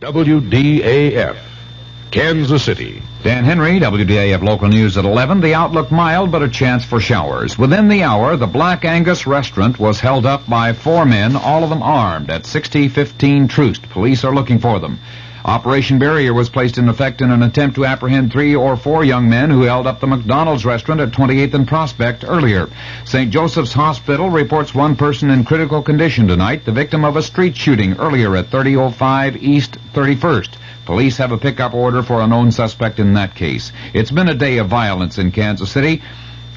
WDAF, Kansas City. Dan Henry, WDAF Local News at 11. The outlook mild, but a chance for showers. Within the hour, the Black Angus restaurant was held up by 4 men, all of them armed, at 6015 Troost. Police are looking for them. Operation Barrier was placed in effect in an attempt to apprehend 3 or 4 young men who held up the McDonald's restaurant at 28th and Prospect earlier. St. Joseph's Hospital reports 1 person in critical condition tonight, the victim of a street shooting earlier at 3005 East 31st. Police have a pickup order for a known suspect in that case. It's been a day of violence in Kansas City.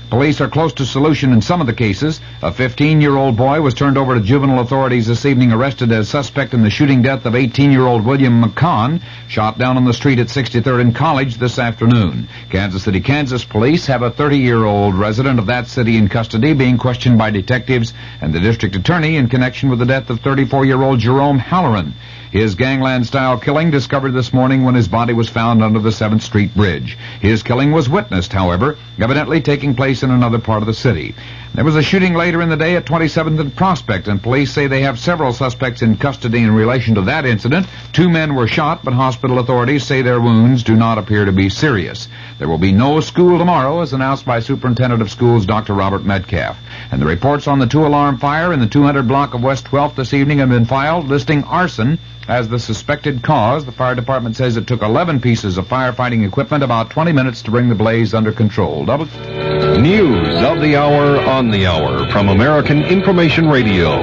Police are close to solution in some of the cases. A 15-year-old boy was turned over to juvenile authorities this evening, arrested as suspect in the shooting death of 18-year-old William McCon, shot down on the street at 63rd and College this afternoon. Kansas City, Kansas police have a 30-year-old resident of that city in custody being questioned by detectives and the district attorney in connection with the death of 34-year-old Jerome Halloran. His gangland-style killing discovered this morning when his body was found under the 7th Street Bridge. His killing was witnessed, however, evidently taking place in another part of the city. There was a shooting later in the day at 27th and Prospect, and police say they have several suspects in custody in relation to that incident. 2 men were shot, but hospital authorities say their wounds do not appear to be serious. There will be no school tomorrow, as announced by Superintendent of Schools Dr. Robert Metcalf. And the reports on the 2-alarm fire in the 200 block of West 12th this evening have been filed, listing arson as the suspected cause. The fire department says it took 11 pieces of firefighting equipment, about 20 minutes to bring the blaze under control. News of the hour on the hour from American Information Radio.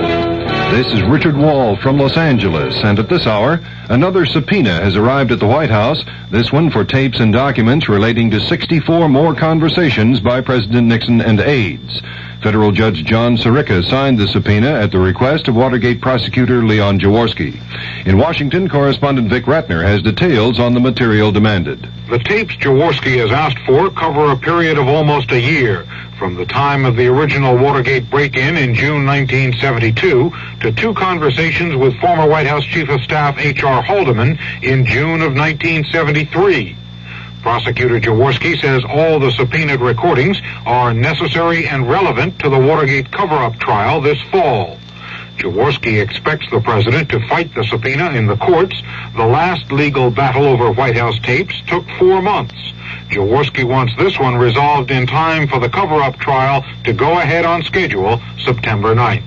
This is Richard Wall from Los Angeles, and at this hour, another subpoena has arrived at the White House, this one for tapes and documents relating to 64 more conversations by President Nixon and aides. Federal Judge John Sirica signed the subpoena at the request of Watergate prosecutor Leon Jaworski. In Washington, correspondent Vic Ratner has details on the material demanded. The tapes Jaworski has asked for cover a period of almost a year, from the time of the original Watergate break-in in June 1972 to 2 conversations with former White House Chief of Staff H.R. Haldeman in June of 1973. Prosecutor Jaworski says all the subpoenaed recordings are necessary and relevant to the Watergate cover-up trial this fall. Jaworski expects the president to fight the subpoena in the courts. The last legal battle over White House tapes took 4 months. Jaworski wants this one resolved in time for the cover-up trial to go ahead on schedule September 9th.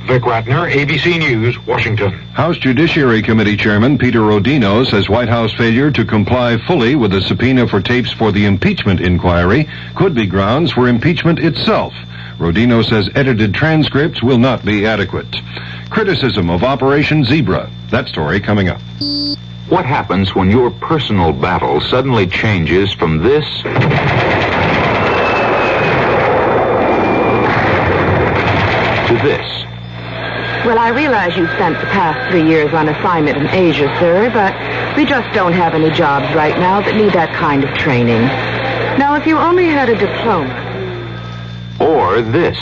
Vic Ratner, ABC News, Washington. House Judiciary Committee Chairman Peter Rodino says White House failure to comply fully with the subpoena for tapes for the impeachment inquiry could be grounds for impeachment itself. Rodino says edited transcripts will not be adequate. Criticism of Operation Zebra. That story coming up. What happens when your personal battle suddenly changes from this to this? Well, I realize you've spent the past 3 years on assignment in Asia, sir, but we just don't have any jobs right now that need that kind of training. Now, if you only had a diploma. Or this.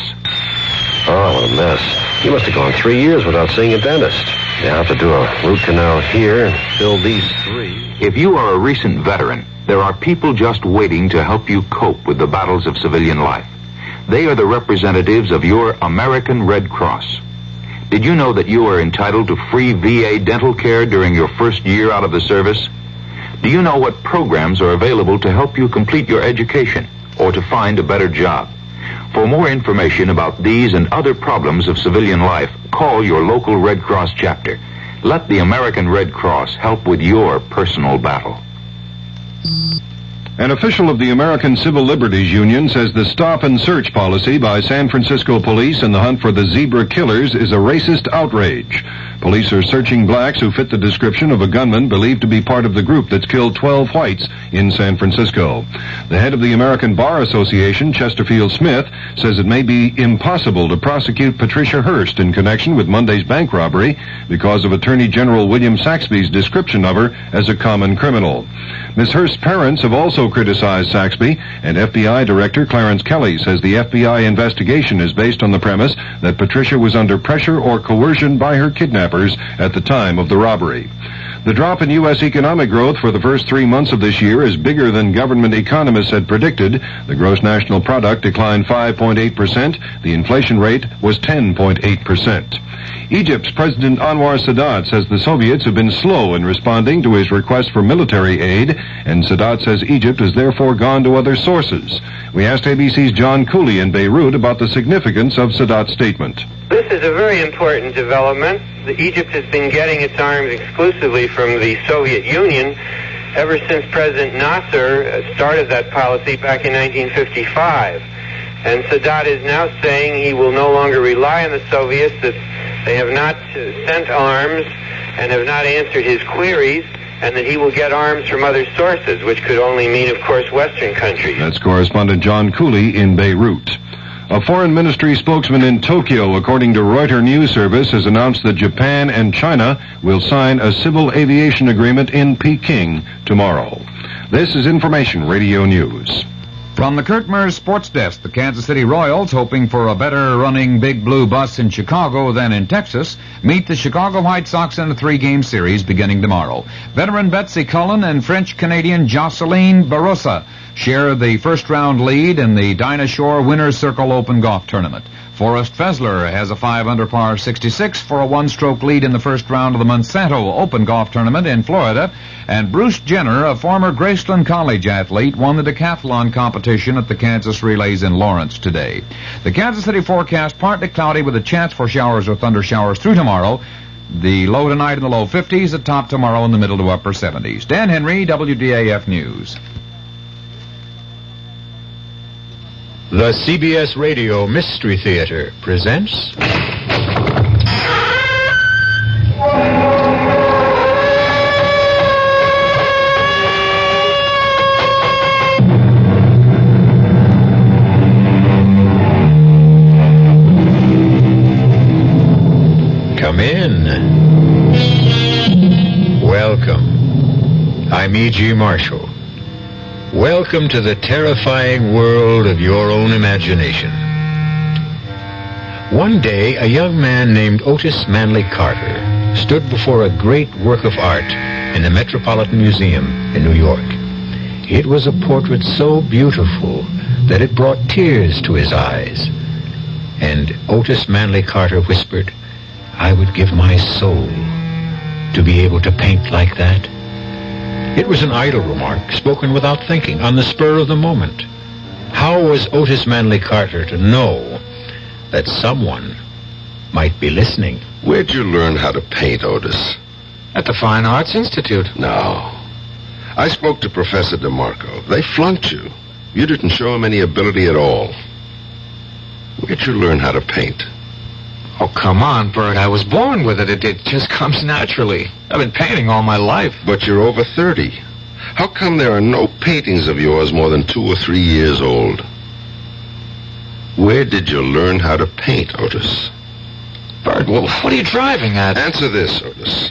Oh, what a mess. You must have gone 3 years without seeing a dentist. You have to do a root canal here and fill these 3. If you are a recent veteran, there are people just waiting to help you cope with the battles of civilian life. They are the representatives of your American Red Cross. Did you know that you are entitled to free VA dental care during your first year out of the service? Do you know what programs are available to help you complete your education or to find a better job? For more information about these and other problems of civilian life, call your local Red Cross chapter. Let the American Red Cross help with your personal battle. An official of the American Civil Liberties Union says the stop and search policy by San Francisco police in the hunt for the zebra killers is a racist outrage. Police are searching blacks who fit the description of a gunman believed to be part of the group that's killed 12 whites in San Francisco. The head of the American Bar Association, Chesterfield Smith, says it may be impossible to prosecute Patricia Hearst in connection with Monday's bank robbery because of Attorney General William Saxby's description of her as a common criminal. Ms. Hearst's parents have also criticized Saxby, and FBI Director Clarence Kelly says the FBI investigation is based on the premise that Patricia was under pressure or coercion by her kidnappers at the time of the robbery. The drop in U.S. economic growth for the first 3 months of this year is bigger than government economists had predicted. The gross national product declined 5.8%. The inflation rate was 10.8%. Egypt's President Anwar Sadat says the Soviets have been slow in responding to his request for military aid, and Sadat says Egypt has therefore gone to other sources. We asked ABC's John Cooley in Beirut about the significance of Sadat's statement. This is a very important development. Egypt has been getting its arms exclusively from the Soviet Union ever since President Nasser started that policy back in 1955. And Sadat is now saying he will no longer rely on the Soviets, that they have not sent arms and have not answered his queries, and that he will get arms from other sources, which could only mean, of course, Western countries. That's correspondent John Cooley in Beirut. A foreign ministry spokesman in Tokyo, according to Reuters News Service, has announced that Japan and China will sign a civil aviation agreement in Peking tomorrow. This is Information Radio News. From the Kurt Mears Sports Desk, the Kansas City Royals, hoping for a better-running Big Blue bus in Chicago than in Texas, meet the Chicago White Sox in a 3-game series beginning tomorrow. Veteran Betsy Cullen and French-Canadian Jocelyn Barossa share the first-round lead in the Dinah Shore Winner's Circle Open Golf Tournament. Forrest Fessler has a 5-under par 66 for a one-stroke lead in the first round of the Monsanto Open Golf Tournament in Florida, and Bruce Jenner, a former Graceland College athlete, won the decathlon competition at the Kansas Relays in Lawrence today. The Kansas City forecast partly cloudy with a chance for showers or thunder showers through tomorrow. The low tonight in the low 50s, the top tomorrow in the middle to upper 70s. Dan Henry, WDAF News. The CBS Radio Mystery Theater presents... Come in. Welcome. I'm E.G. Marshall. Welcome to the terrifying world of your own imagination. One day, a young man named Otis Manley Carter stood before a great work of art in the Metropolitan Museum in New York. It was a portrait so beautiful that it brought tears to his eyes. And Otis Manley Carter whispered, "I would give my soul to be able to paint like that." It was an idle remark, spoken without thinking, on the spur of the moment. How was Otis Manley Carter to know that someone might be listening? Where'd you learn how to paint, Otis? At the Fine Arts Institute. No. I spoke to Professor DeMarco. They flunked you. You didn't show him any ability at all. Where'd you learn how to paint? Oh, come on, Bert. I was born with it. It just comes naturally. I've been painting all my life. But you're over 30. How come there are no paintings of yours more than 2 or 3 years old? Where did you learn how to paint, Otis? Bert, well, what are you driving at? Answer this, Otis.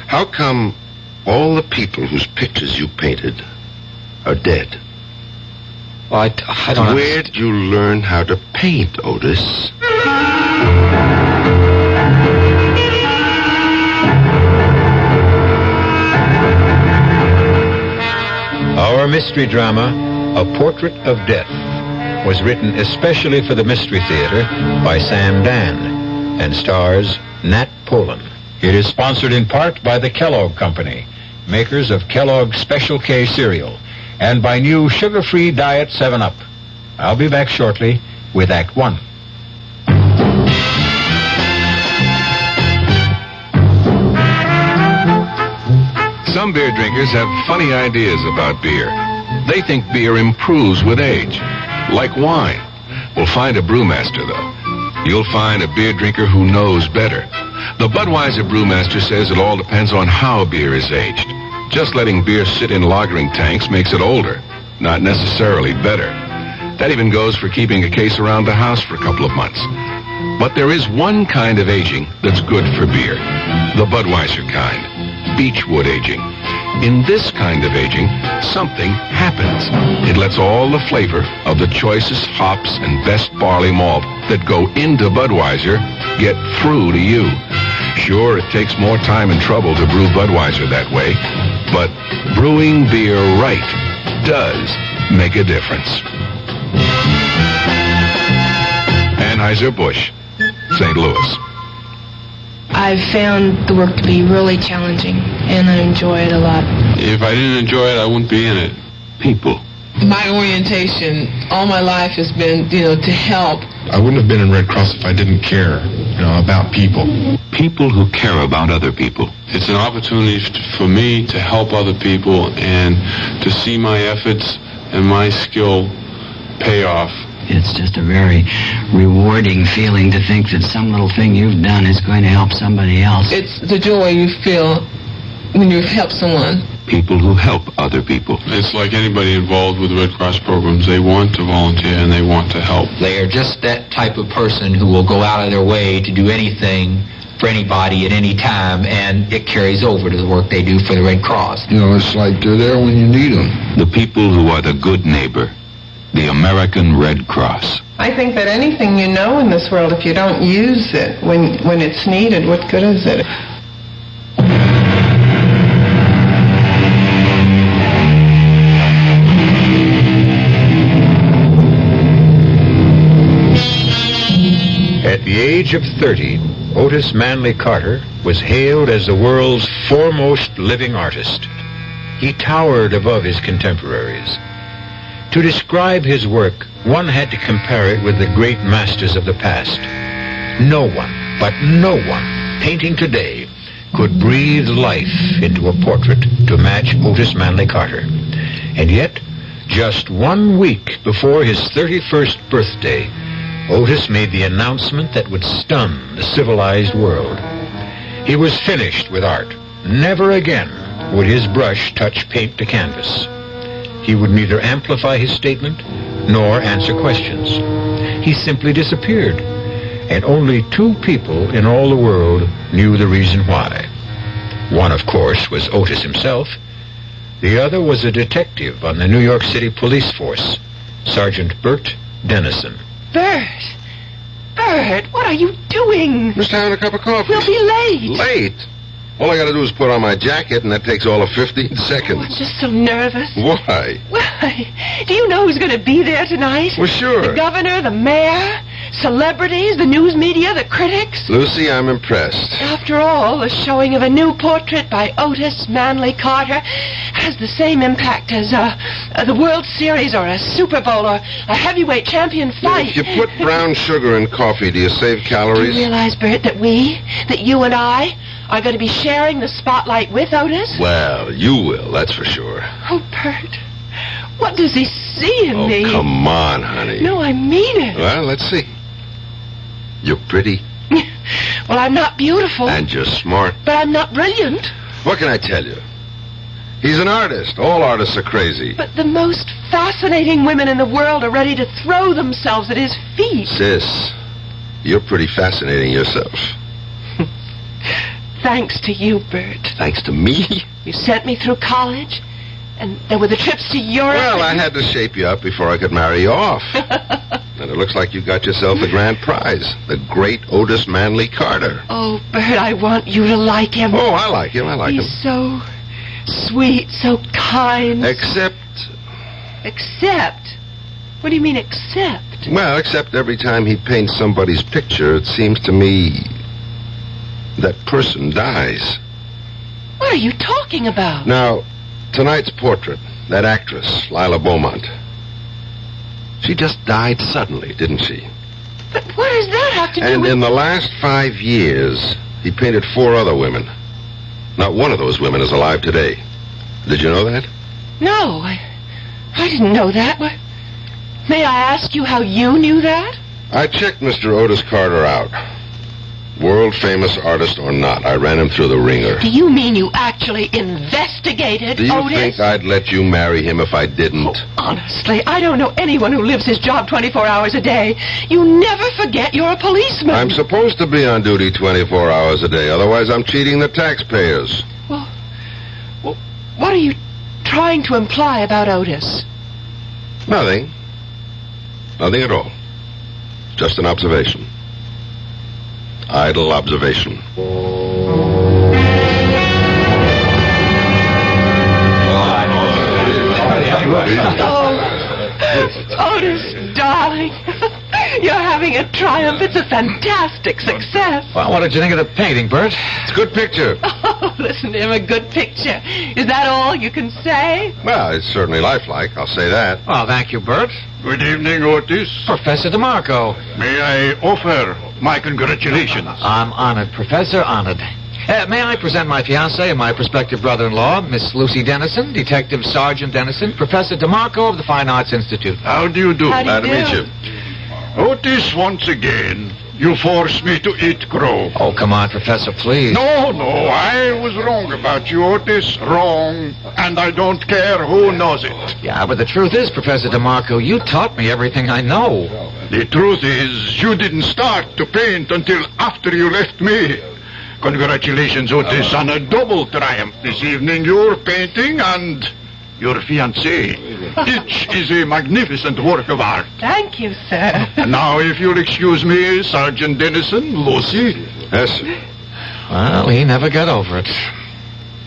How come all the people whose pictures you painted are dead? Well, I don't Where'd you learn how to paint, Otis? Our mystery drama, A Portrait of Death, was written especially for the Mystery Theater by Sam Dan and stars Nat Polen. It is sponsored in part by the Kellogg Company, makers of Kellogg's Special K cereal, and by new sugar-free Diet 7-Up. I'll be back shortly with Act 1. Some beer drinkers have funny ideas about beer. They think beer improves with age, like wine. We'll find a brewmaster, though. You'll find a beer drinker who knows better. The Budweiser brewmaster says it all depends on how beer is aged. Just letting beer sit in lagering tanks makes it older, not necessarily better. That even goes for keeping a case around the house for a couple of months. But there is one kind of aging that's good for beer. The Budweiser kind. Beechwood aging. In this kind of aging, something happens. It lets all the flavor of the choicest hops and best barley malt that go into Budweiser get through to you. Sure, it takes more time and trouble to brew Budweiser that way, but brewing beer right does make a difference. Anheuser-Busch, St. Louis. I've found the work to be really challenging, and I enjoy it a lot. If I didn't enjoy it, I wouldn't be in it. People. My orientation all my life has been, to help. I wouldn't have been in Red Cross if I didn't care, about people. People who care about other people. It's an opportunity for me to help other people and to see my efforts and my skill pay off. It's just a very rewarding feeling to think that some little thing you've done is going to help somebody else. It's the joy you feel when you help someone. People who help other people. It's like anybody involved with Red Cross programs. They want to volunteer and they want to help. They are just that type of person who will go out of their way to do anything for anybody at any time, and it carries over to the work they do for the Red Cross. It's like they're there when you need them. The people who are the good neighbor. The American Red Cross. I think that anything you know in this world, if you don't use it when it's needed, what good is it? At the age of 30, Otis Manley Carter was hailed as the world's foremost living artist. He towered above his contemporaries. To describe his work, one had to compare it with the great masters of the past. No one, painting today, could breathe life into a portrait to match Otis Manley Carter. And yet, just 1 week before his 31st birthday, Otis made the announcement that would stun the civilized world. He was finished with art. Never again would his brush touch paint to canvas. He would neither amplify his statement nor answer questions. He simply disappeared, and only 2 people in all the world knew the reason why. One, of course, was Otis himself. The other was a detective on the New York City police force, Sergeant Bert Dennison. Bert, what are you doing? Just having a cup of coffee. We'll be late. Late? All I gotta do is put on my jacket, and that takes all of 15 seconds. I'm just so nervous. Why? Why? Do you know who's going to be there tonight? Well, sure. The governor, the mayor, celebrities, the news media, the critics. Lucy, I'm impressed. After all, the showing of a new portrait by Otis Manley Carter has the same impact as the World Series or a Super Bowl or a heavyweight champion fight. If you put brown sugar in coffee, do you save calories? Do you realize, Bert, that you and I are going to be sharing the spotlight with Otis? Well, you will, that's for sure. Oh, Bert, what does he see in me? Oh, come on, honey. No, I mean it. Well, let's see. You're pretty. Well, I'm not beautiful. And you're smart. But I'm not brilliant. What can I tell you? He's an artist. All artists are crazy. But the most fascinating women in the world are ready to throw themselves at his feet. Sis, you're pretty fascinating yourself. Thanks to you, Bert. Thanks to me? You sent me through college, and there were the trips to Europe. Well, I had to shape you up before I could marry you off. And it looks like you got yourself the grand prize, the great Otis Manley Carter. Oh, Bert, I want you to like him. Oh, I like him. He's so sweet, so kind. Except? What do you mean, except? Well, except every time he paints somebody's picture, it seems to me that person dies. What are you talking about? Now, tonight's portrait, that actress, Lila Beaumont, she just died suddenly, didn't she? But what does that have to do with... And in the last 5 years, he painted 4 other women. Not one of those women is alive today. Did you know that? No, I didn't know that. May I ask you how you knew that? I checked Mr. Otis Carter out. World-famous artist or not, I ran him through the ringer. Do you mean you actually investigated Do you Otis? think I'd let you marry him if I didn't? Oh, honestly, I don't know anyone who lives his job 24 hours a day. You never forget you're a policeman. I'm supposed to be on duty 24 hours a day, otherwise I'm cheating the taxpayers. Well, What are you trying to imply about Otis? Nothing. Nothing at all. Just an observation. Idle observation. Oh, Otis, darling. You're having a triumph. It's a fantastic success. Well, what did you think of the painting, Bert? It's a good picture. Oh, listen to him, a good picture. Is that all you can say? Well, it's certainly lifelike, I'll say that. Well, thank you, Bert. Good evening, Otis. Professor DeMarco. May I offer my congratulations? I'm honored, Professor, honored. May I present my fiancée and my prospective brother-in-law, Miss Lucy Dennison, Detective Sergeant Dennison, Professor DeMarco of the Fine Arts Institute. How do you do? Glad to meet you. Otis, once again, you forced me to eat crow. Oh, come on, Professor, please. No, I was wrong about you, Otis. Wrong. And I don't care who knows it. Yeah, but the truth is, Professor DeMarco, you taught me everything I know. The truth is, you didn't start to paint until after you left me. Congratulations, Otis, on a double triumph this evening. Your painting and your fiancée. Each is a magnificent work of art. Thank you, sir. Now, if you'll excuse me, Sergeant Dennison, Lucy. Yes, sir. Well, he never got over it.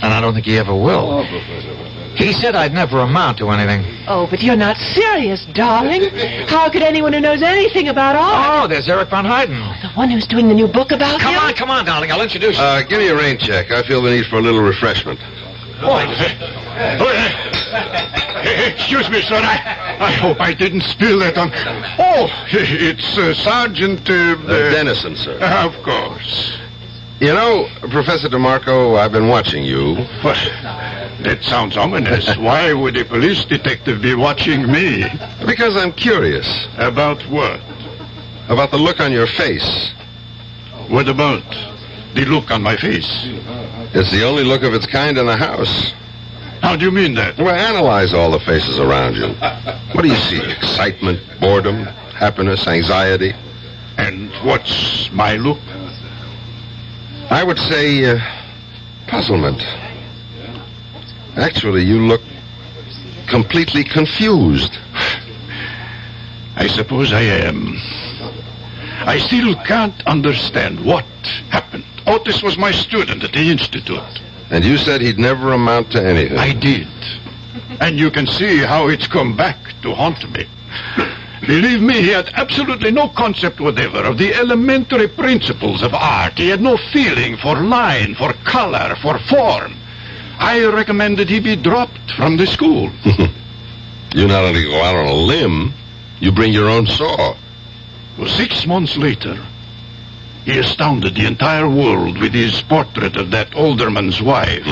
And I don't think he ever will. He said I'd never amount to anything. Oh, but you're not serious, darling. How could anyone who knows anything about art? Oh, there's Eric Von Hayden. The one who's doing the new book about Come him? on, darling. I'll introduce you. Give me a rain check. I feel the need for a little refreshment. Excuse me, sir. I hope I didn't spill that on... Oh, it's Sergeant... Dennison, sir. Of course. You know, Professor DeMarco, I've been watching you. What? That sounds ominous. Why would a police detective be watching me? Because I'm curious. About what? About the look on your face. What about the look on my face? It's the only look of its kind in the house. How do you mean that? Well, analyze all the faces around you. What do you see? Excitement, boredom, happiness, anxiety? And what's my look? I would say, puzzlement. Actually, you look completely confused. I suppose I am. I still can't understand what happened. Otis was my student at the Institute. And you said he'd never amount to anything. I did. And you can see how it's come back to haunt me. Believe me, he had absolutely no concept whatever of the elementary principles of art. He had no feeling for line, for color, for form. I recommended he be dropped from the school. You not only go out on a limb, you bring your own saw. Well, 6 months later, he astounded the entire world with his portrait of that alderman's wife.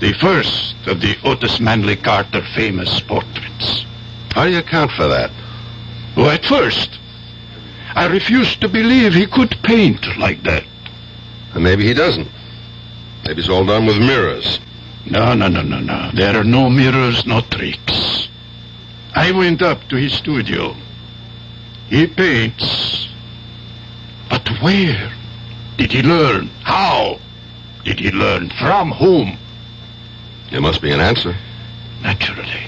The first of the Otis Manley Carter famous portraits. How do you account for that? Well, at first, I refused to believe he could paint like that. And maybe he doesn't. Maybe it's all done with mirrors. No. There are no mirrors, no tricks. I went up to his studio. He paints. But where did he learn? How did he learn? From whom? There must be an answer. Naturally.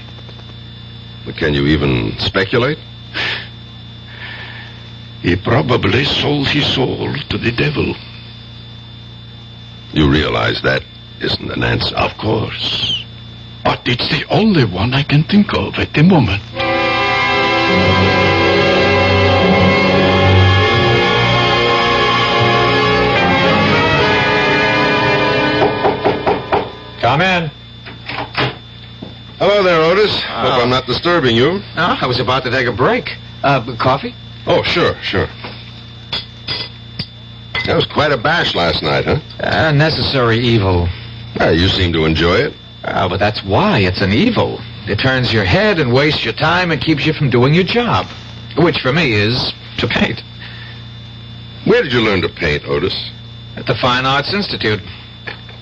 But can you even speculate? He probably sold his soul to the devil. You realize that isn't an answer? Of course. But it's the only one I can think of at the moment. Come in. Hello there, Otis. Hope I'm not disturbing you. No, I was about to take a break. Coffee? Oh, sure. That was quite a bash last night, huh? Necessary evil. You seem to enjoy it. But that's why it's an evil. It turns your head and wastes your time and keeps you from doing your job. Which, for me, is to paint. Where did you learn to paint, Otis? At the Fine Arts Institute.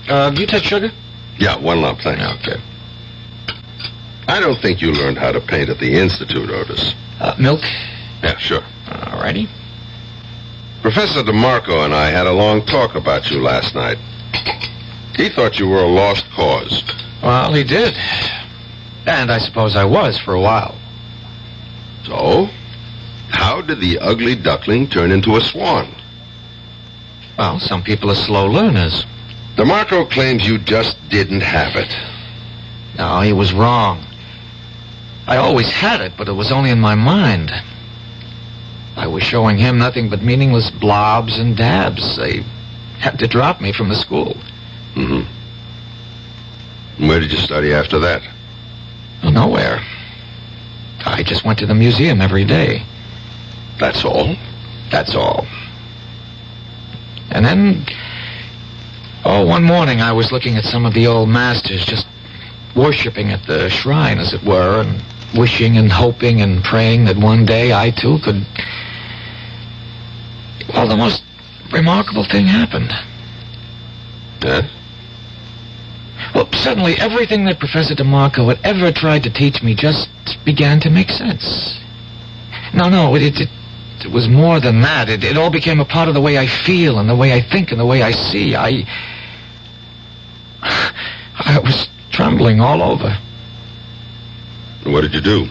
Do you take sugar? Yeah, 1 lump, thanks. Okay. I don't think you learned how to paint at the Institute, Otis. Milk? Yeah, sure. Alrighty. Professor DeMarco and I had a long talk about you last night. He thought you were a lost cause. Well, he did. And I suppose I was for a while. So, how did the ugly duckling turn into a swan? Well, some people are slow learners. DeMarco claims you just didn't have it. No, he was wrong. I always had it, but it was only in my mind. I was showing him nothing but meaningless blobs and dabs. They had to drop me from the school. Mm-hmm. Where did you study after that? Oh, nowhere. I just went to the museum every day. That's all? That's all. And then, one morning I was looking at some of the old masters, just worshipping at the shrine, as it were, and wishing and hoping and praying that one day I, too, could... Well, the most remarkable thing happened. Yes? Well, suddenly everything that Professor DeMarco had ever tried to teach me just began to make sense. No, it was more than that. It all became a part of the way I feel and the way I think and the way I see. I was trembling all over. What did you do?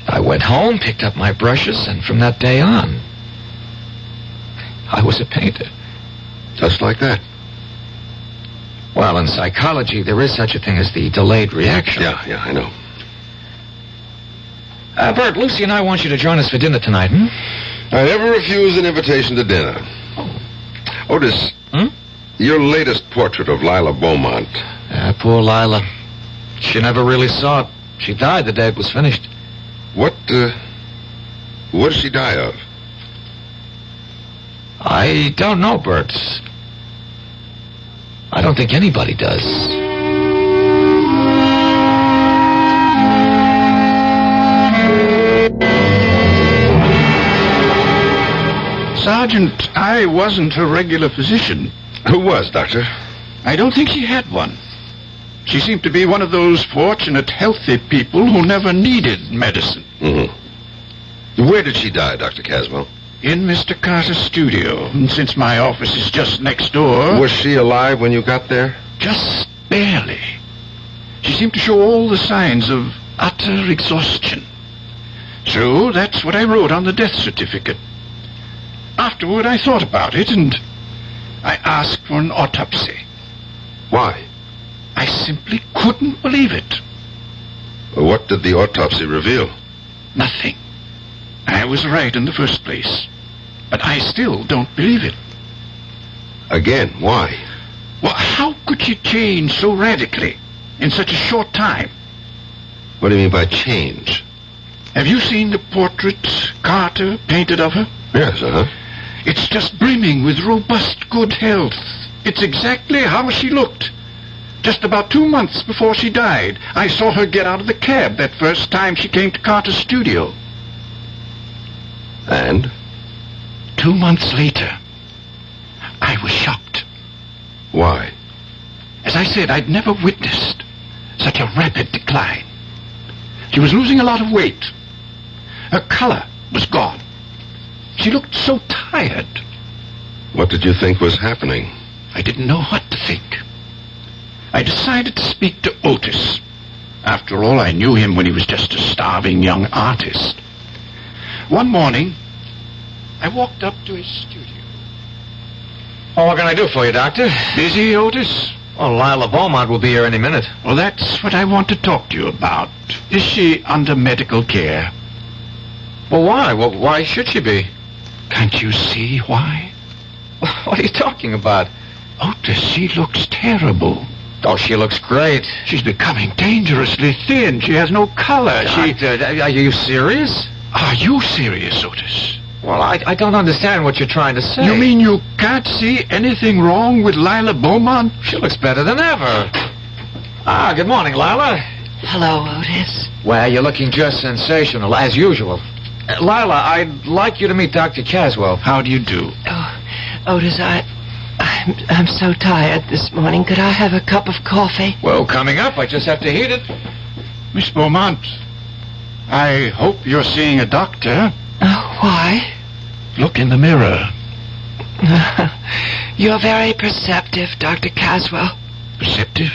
I went home, picked up my brushes, and from that day on, I was a painter. Just like that? Well, in psychology, there is such a thing as the delayed reaction. Yeah, I know. Bert, Lucy and I want you to join us for dinner tonight, I never refuse an invitation to dinner. Otis, your latest portrait of Lila Beaumont. Poor Lila. She never really saw it. She died the day it was finished. What did she die of? I don't know, Bert. I don't think anybody does. Sergeant, I wasn't a regular physician. Who was, Doctor? I don't think she had one. She seemed to be one of those fortunate, healthy people who never needed medicine. Mm-hmm. Where did she die, Dr. Caswell? In Mr. Carter's studio. And since my office is just next door... Was she alive when you got there? Just barely. She seemed to show all the signs of utter exhaustion. So that's what I wrote on the death certificate. Afterward, I thought about it, and I asked for an autopsy. Why? I simply couldn't believe it. What did the autopsy reveal? Nothing. I was right in the first place. But I still don't believe it. Again, why? Well, how could she change so radically in such a short time? What do you mean by change? Have you seen the portrait Carter painted of her? Yes, It's just brimming with robust good health. It's exactly how she looked. Just about 2 months before she died, I saw her get out of the cab that first time she came to Carter's studio. And? 2 months later, I was shocked. Why? As I said, I'd never witnessed such a rapid decline. She was losing a lot of weight. Her color was gone. She looked so tired. What did you think was happening? I didn't know what to think. I decided to speak to Otis. After all, I knew him when he was just a starving young artist. One morning, I walked up to his studio. Well, what can I do for you, Doctor? Busy, Otis? Well, Lila Beaumont will be here any minute. Well, that's what I want to talk to you about. Is she under medical care? Well, why? Well, why should she be? Can't you see why? What are you talking about? Otis, she looks terrible. Oh, she looks great. She's becoming dangerously thin. She has no color. Doctor, are you serious? Are you serious, Otis? Well, I don't understand what you're trying to say. You mean you can't see anything wrong with Lila Beaumont? She looks better than ever. Good morning, Lila. Hello, Otis. Well, you're looking just sensational, as usual. Lila, I'd like you to meet Dr. Caswell. How do you do? Oh, Otis, I'm so tired this morning. Could I have a cup of coffee? Well, coming up. I just have to heat it. Miss Beaumont, I hope you're seeing a doctor. Oh, why? Look in the mirror. You're very perceptive, Dr. Caswell. Perceptive?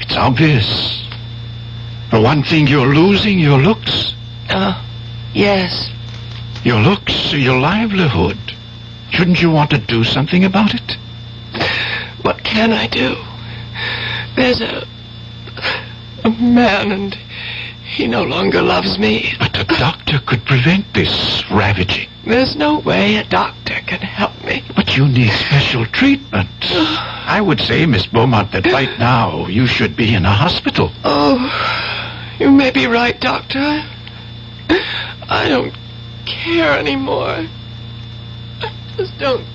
It's obvious. For one thing, you're losing your looks. Yes. Your looks are your livelihood. Shouldn't you want to do something about it? What can I do? There's a man, and he no longer loves me. But a doctor could prevent this ravaging. There's no way a doctor can help me. But you need special treatment. I would say, Miss Beaumont, that right now you should be in a hospital. Oh, you may be right, Doctor. I don't care anymore. I just don't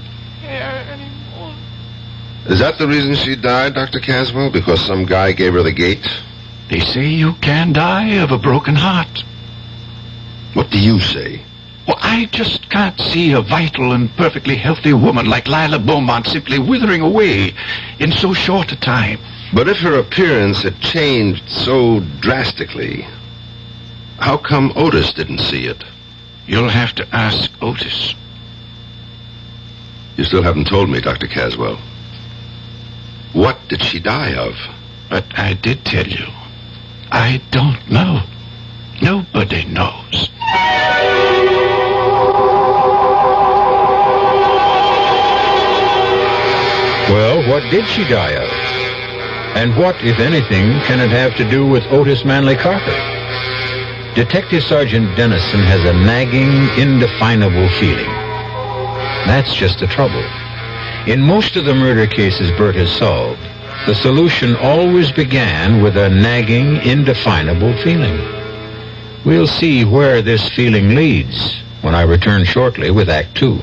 care anymore. Is that the reason she died, Dr. Caswell? Because some guy gave her the gate? They say you can die of a broken heart. What do you say? Well, I just can't see a vital and perfectly healthy woman like Lila Beaumont simply withering away in so short a time. But if her appearance had changed so drastically, how come Otis didn't see it? You'll have to ask Otis. You still haven't told me, Dr. Caswell. What did she die of? But I did tell you. I don't know. Nobody knows. Well, what did she die of? And what, if anything, can it have to do with Otis Manley Carter? Detective Sergeant Dennison has a nagging, indefinable feeling. That's just the trouble. In most of the murder cases Bert has solved, the solution always began with a nagging, indefinable feeling. We'll see where this feeling leads when I return shortly with Act 2.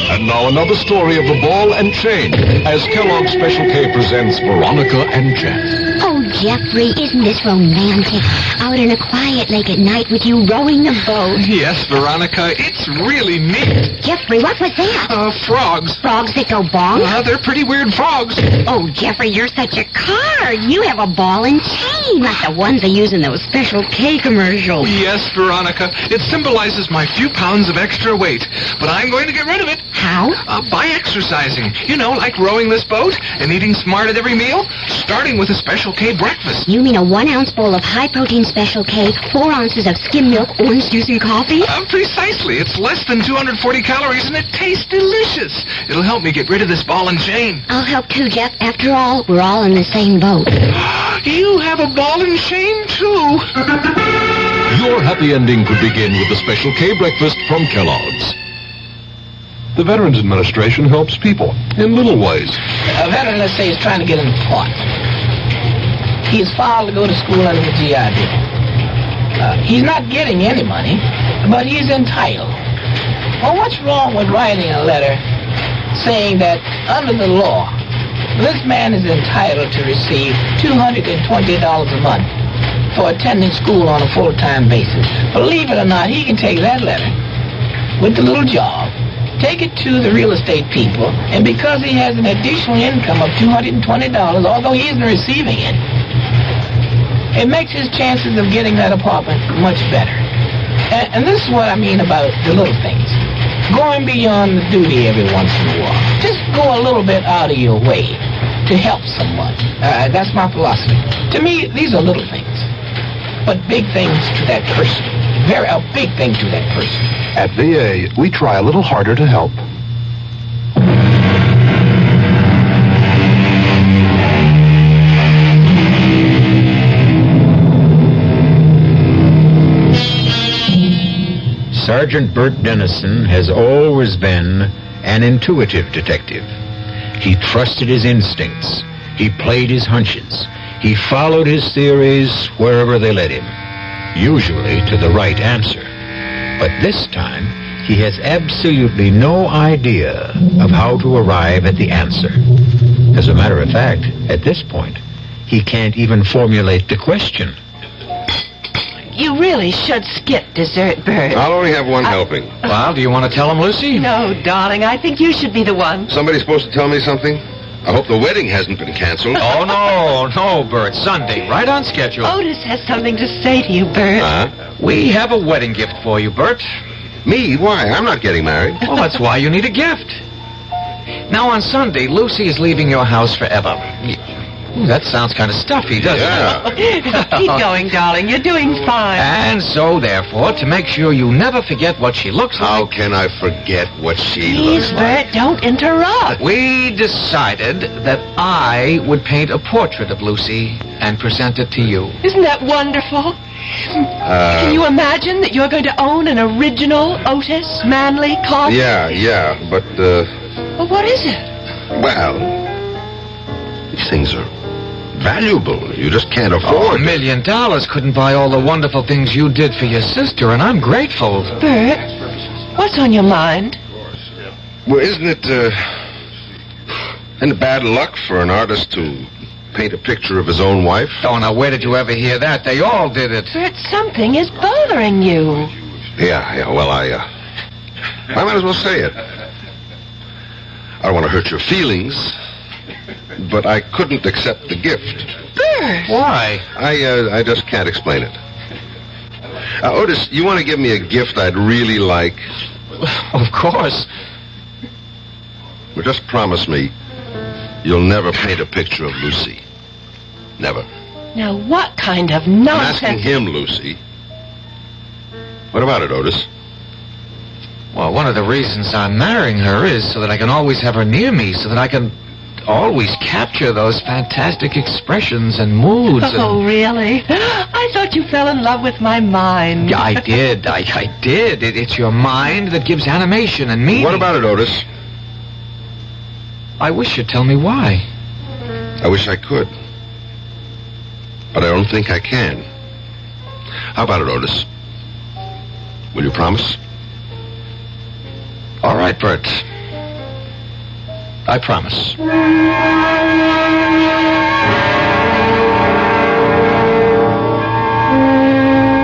And now another story of the ball and chain as Kellogg's Special K presents Veronica and Jack. Oh, Jeffrey, isn't this romantic? Out in a quiet lake at night with you rowing the boat. Yes, Veronica, it's really neat. Jeffrey, what was that? Frogs. Frogs that go bonk? They're pretty weird frogs. Oh, Jeffrey, you're such a card. You have a ball and chain, like the ones they use in those Special K commercials. Yes, Veronica, it symbolizes my few pounds of extra weight. But I'm going to get rid of it. How? By exercising. You know, like rowing this boat and eating smart at every meal, starting with a Special K breakfast. You mean a 1-ounce bowl of high-protein Special K, 4 ounces of skim milk, orange juice, and coffee? Precisely. It's less than 240 calories, and it tastes delicious. It'll help me get rid of this ball and chain. I'll help too, Jeff. After all, we're all in the same boat. You have a ball and chain, too. Your happy ending could begin with the Special K breakfast from Kellogg's. The Veterans Administration helps people in little ways. A veteran, let's say, is trying to get an appointment. He's filed to go to school under the GI Bill. He's not getting any money, but he's entitled. Well, what's wrong with writing a letter saying that under the law, this man is entitled to receive $220 a month for attending school on a full-time basis? Believe it or not, he can take that letter with the little job, take it to the real estate people, and because he has an additional income of $220, although he isn't receiving it, it makes his chances of getting that apartment much better. And this is what I mean about the little things. Going beyond the duty every once in a while. Just go a little bit out of your way to help someone. That's my philosophy. To me, these are little things, but big things to that person. A big thing to that person. At VA, we try a little harder to help. Sergeant Bert Dennison has always been an intuitive detective. He trusted his instincts. He played his hunches. He followed his theories wherever they led him, usually to the right answer. But this time, he has absolutely no idea of how to arrive at the answer. As a matter of fact, at this point, he can't even formulate the question. You really should skip dessert, Bert. I'll only have one helping. Well, do you want to tell him, Lucy? No, darling, I think you should be the one. Somebody's supposed to tell me something? I hope the wedding hasn't been canceled. Oh, no, Bert. Sunday, right on schedule. Otis has something to say to you, Bert. We have a wedding gift for you, Bert. Me? Why? I'm not getting married. Well, that's why you need a gift. Now, on Sunday, Lucy is leaving your house forever. Ooh, that sounds kind of stuffy, doesn't it? Keep going, darling. You're doing fine. And so, therefore, to make sure you never forget what she looks like... How can I forget what she Please, looks like? Bert, don't interrupt. We decided that I would paint a portrait of Lucy and present it to you. Isn't that wonderful? Can you imagine that you're going to own an original Otis Manley Carter? Yeah, but, Well, what is it? well, these things are valuable. You just can't afford $1 million couldn't buy all the wonderful things you did for your sister, and I'm grateful. Bert, what's on your mind? Well, isn't it bad luck for an artist to paint a picture of his own wife? Oh, now, where did you ever hear that? They all did it. Bert, something is bothering you. Yeah, well, I might as well say it. I don't want to hurt your feelings, but I couldn't accept the gift. Bert! Why? I just can't explain it. Otis, you want to give me a gift I'd really like? Of course. Well, just promise me you'll never paint a picture of Lucy. Never. Now, what kind of I'm nonsense... asking him, Lucy. What about it, Otis? Well, one of the reasons I'm marrying her is so that I can always have her near me, so that I can always capture those fantastic expressions and moods. Oh, really? I thought you fell in love with my mind. Yeah, I did. I did. It's your mind that gives animation and meaning. What about it, Otis? I wish you'd tell me why. I wish I could. But I don't think I can. How about it, Otis? Will you promise? All right, Bert. I promise.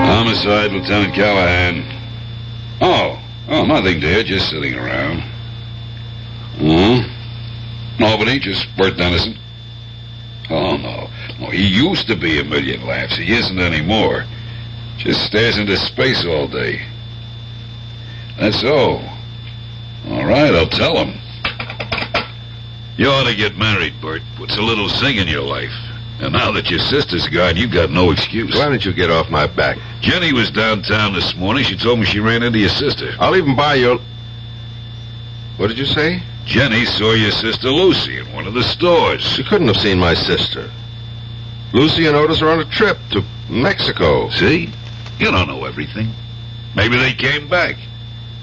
Homicide, Lieutenant Callahan. Oh, nothing, dear. Just sitting around. Nobody, just Bert Dennison. Oh, no. He used to be a million laughs. He isn't anymore. Just stares into space all day. That's all. All right, I'll tell him. You ought to get married, Bert. Puts a little zing in your life. And now that your sister's gone, you've got no excuse. Why don't you get off my back? Jenny was downtown this morning. She told me she ran into your sister. I'll even buy your... What did you say? Jenny saw your sister Lucy in one of the stores. She couldn't have seen my sister. Lucy and Otis are on a trip to Mexico. See? You don't know everything. Maybe they came back.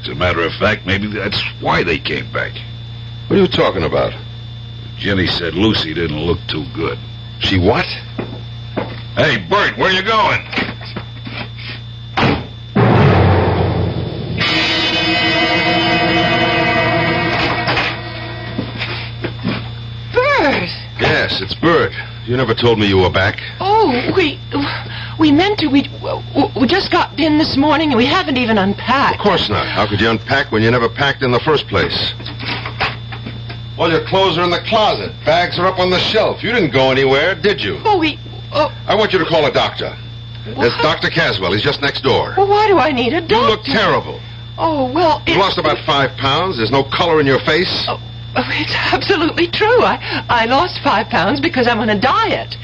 As a matter of fact, maybe that's why they came back. What are you talking about? Jenny said Lucy didn't look too good. She what? Hey, Bert, where you going? Bert! Yes, it's Bert. You never told me you were back. Oh, we meant to. We just got in this morning and we haven't even unpacked. Of course not. How could you unpack when you never packed in the first place? Well, your clothes are in the closet. Bags are up on the shelf. You didn't go anywhere, did you? Oh, I want you to call a doctor. There's Dr. Caswell. He's just next door. Well, why do I need a doctor? You look terrible. Oh, well, You lost about 5 pounds. There's no color in your face. Oh, it's absolutely true. I lost 5 pounds because I'm on a diet.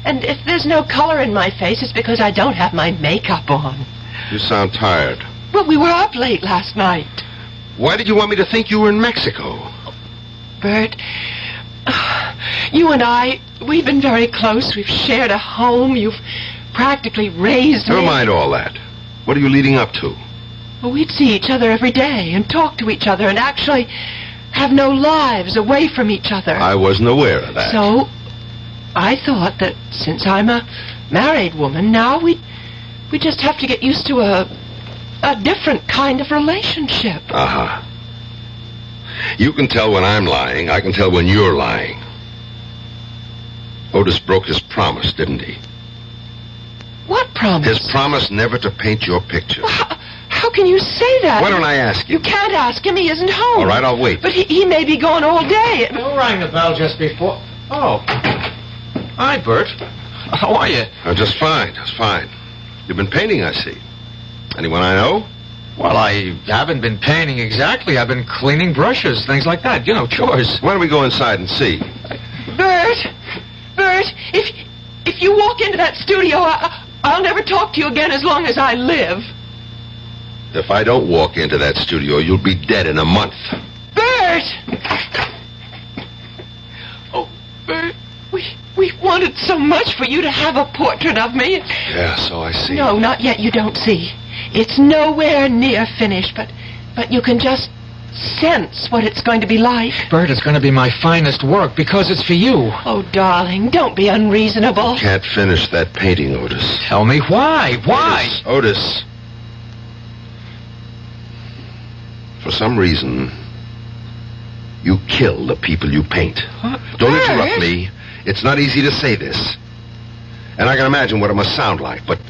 And if there's no color in my face, it's because I don't have my makeup on. You sound tired. Well, we were up late last night. Why did you want me to think you were in Mexico? Bert, you and I, we've been very close. We've shared a home. You've practically raised me. Never mind all that. What are you leading up to? Well, we'd see each other every day and talk to each other and actually have no lives away from each other. I wasn't aware of that. So, I thought that since I'm a married woman, now we just have to get used to a different kind of relationship. Uh-huh. You can tell when I'm lying. I can tell when you're lying. Otis broke his promise, didn't he? What promise? His promise never to paint your picture. Well, how can you say that? Why don't I ask You can't ask him. He isn't home. All right, I'll wait. But he may be gone all day. Who rang the bell just before? Oh. Hi, Bert. How are you? Just fine, just fine. You've been painting, I see. Anyone I know? Well, I haven't been painting exactly. I've been cleaning brushes, things like that. You know, chores. Why don't we go inside and see? Bert! Bert, if you walk into that studio, I'll never talk to you again as long as I live. If I don't walk into that studio, you'll be dead in a month. Bert! Oh, Bert, we wanted so much for you to have a portrait of me. Yeah, so I see. No, not yet. You don't see. It's nowhere near finished, but you can just sense what it's going to be like. Bert, it's going to be my finest work because it's for you. Oh, darling, don't be unreasonable. Can't finish that painting, Otis. Tell me why. Why? Otis. For some reason, you kill the people you paint. What? Don't Bert? interrupt me. It's not easy to say this. And I can imagine what it must sound like, but...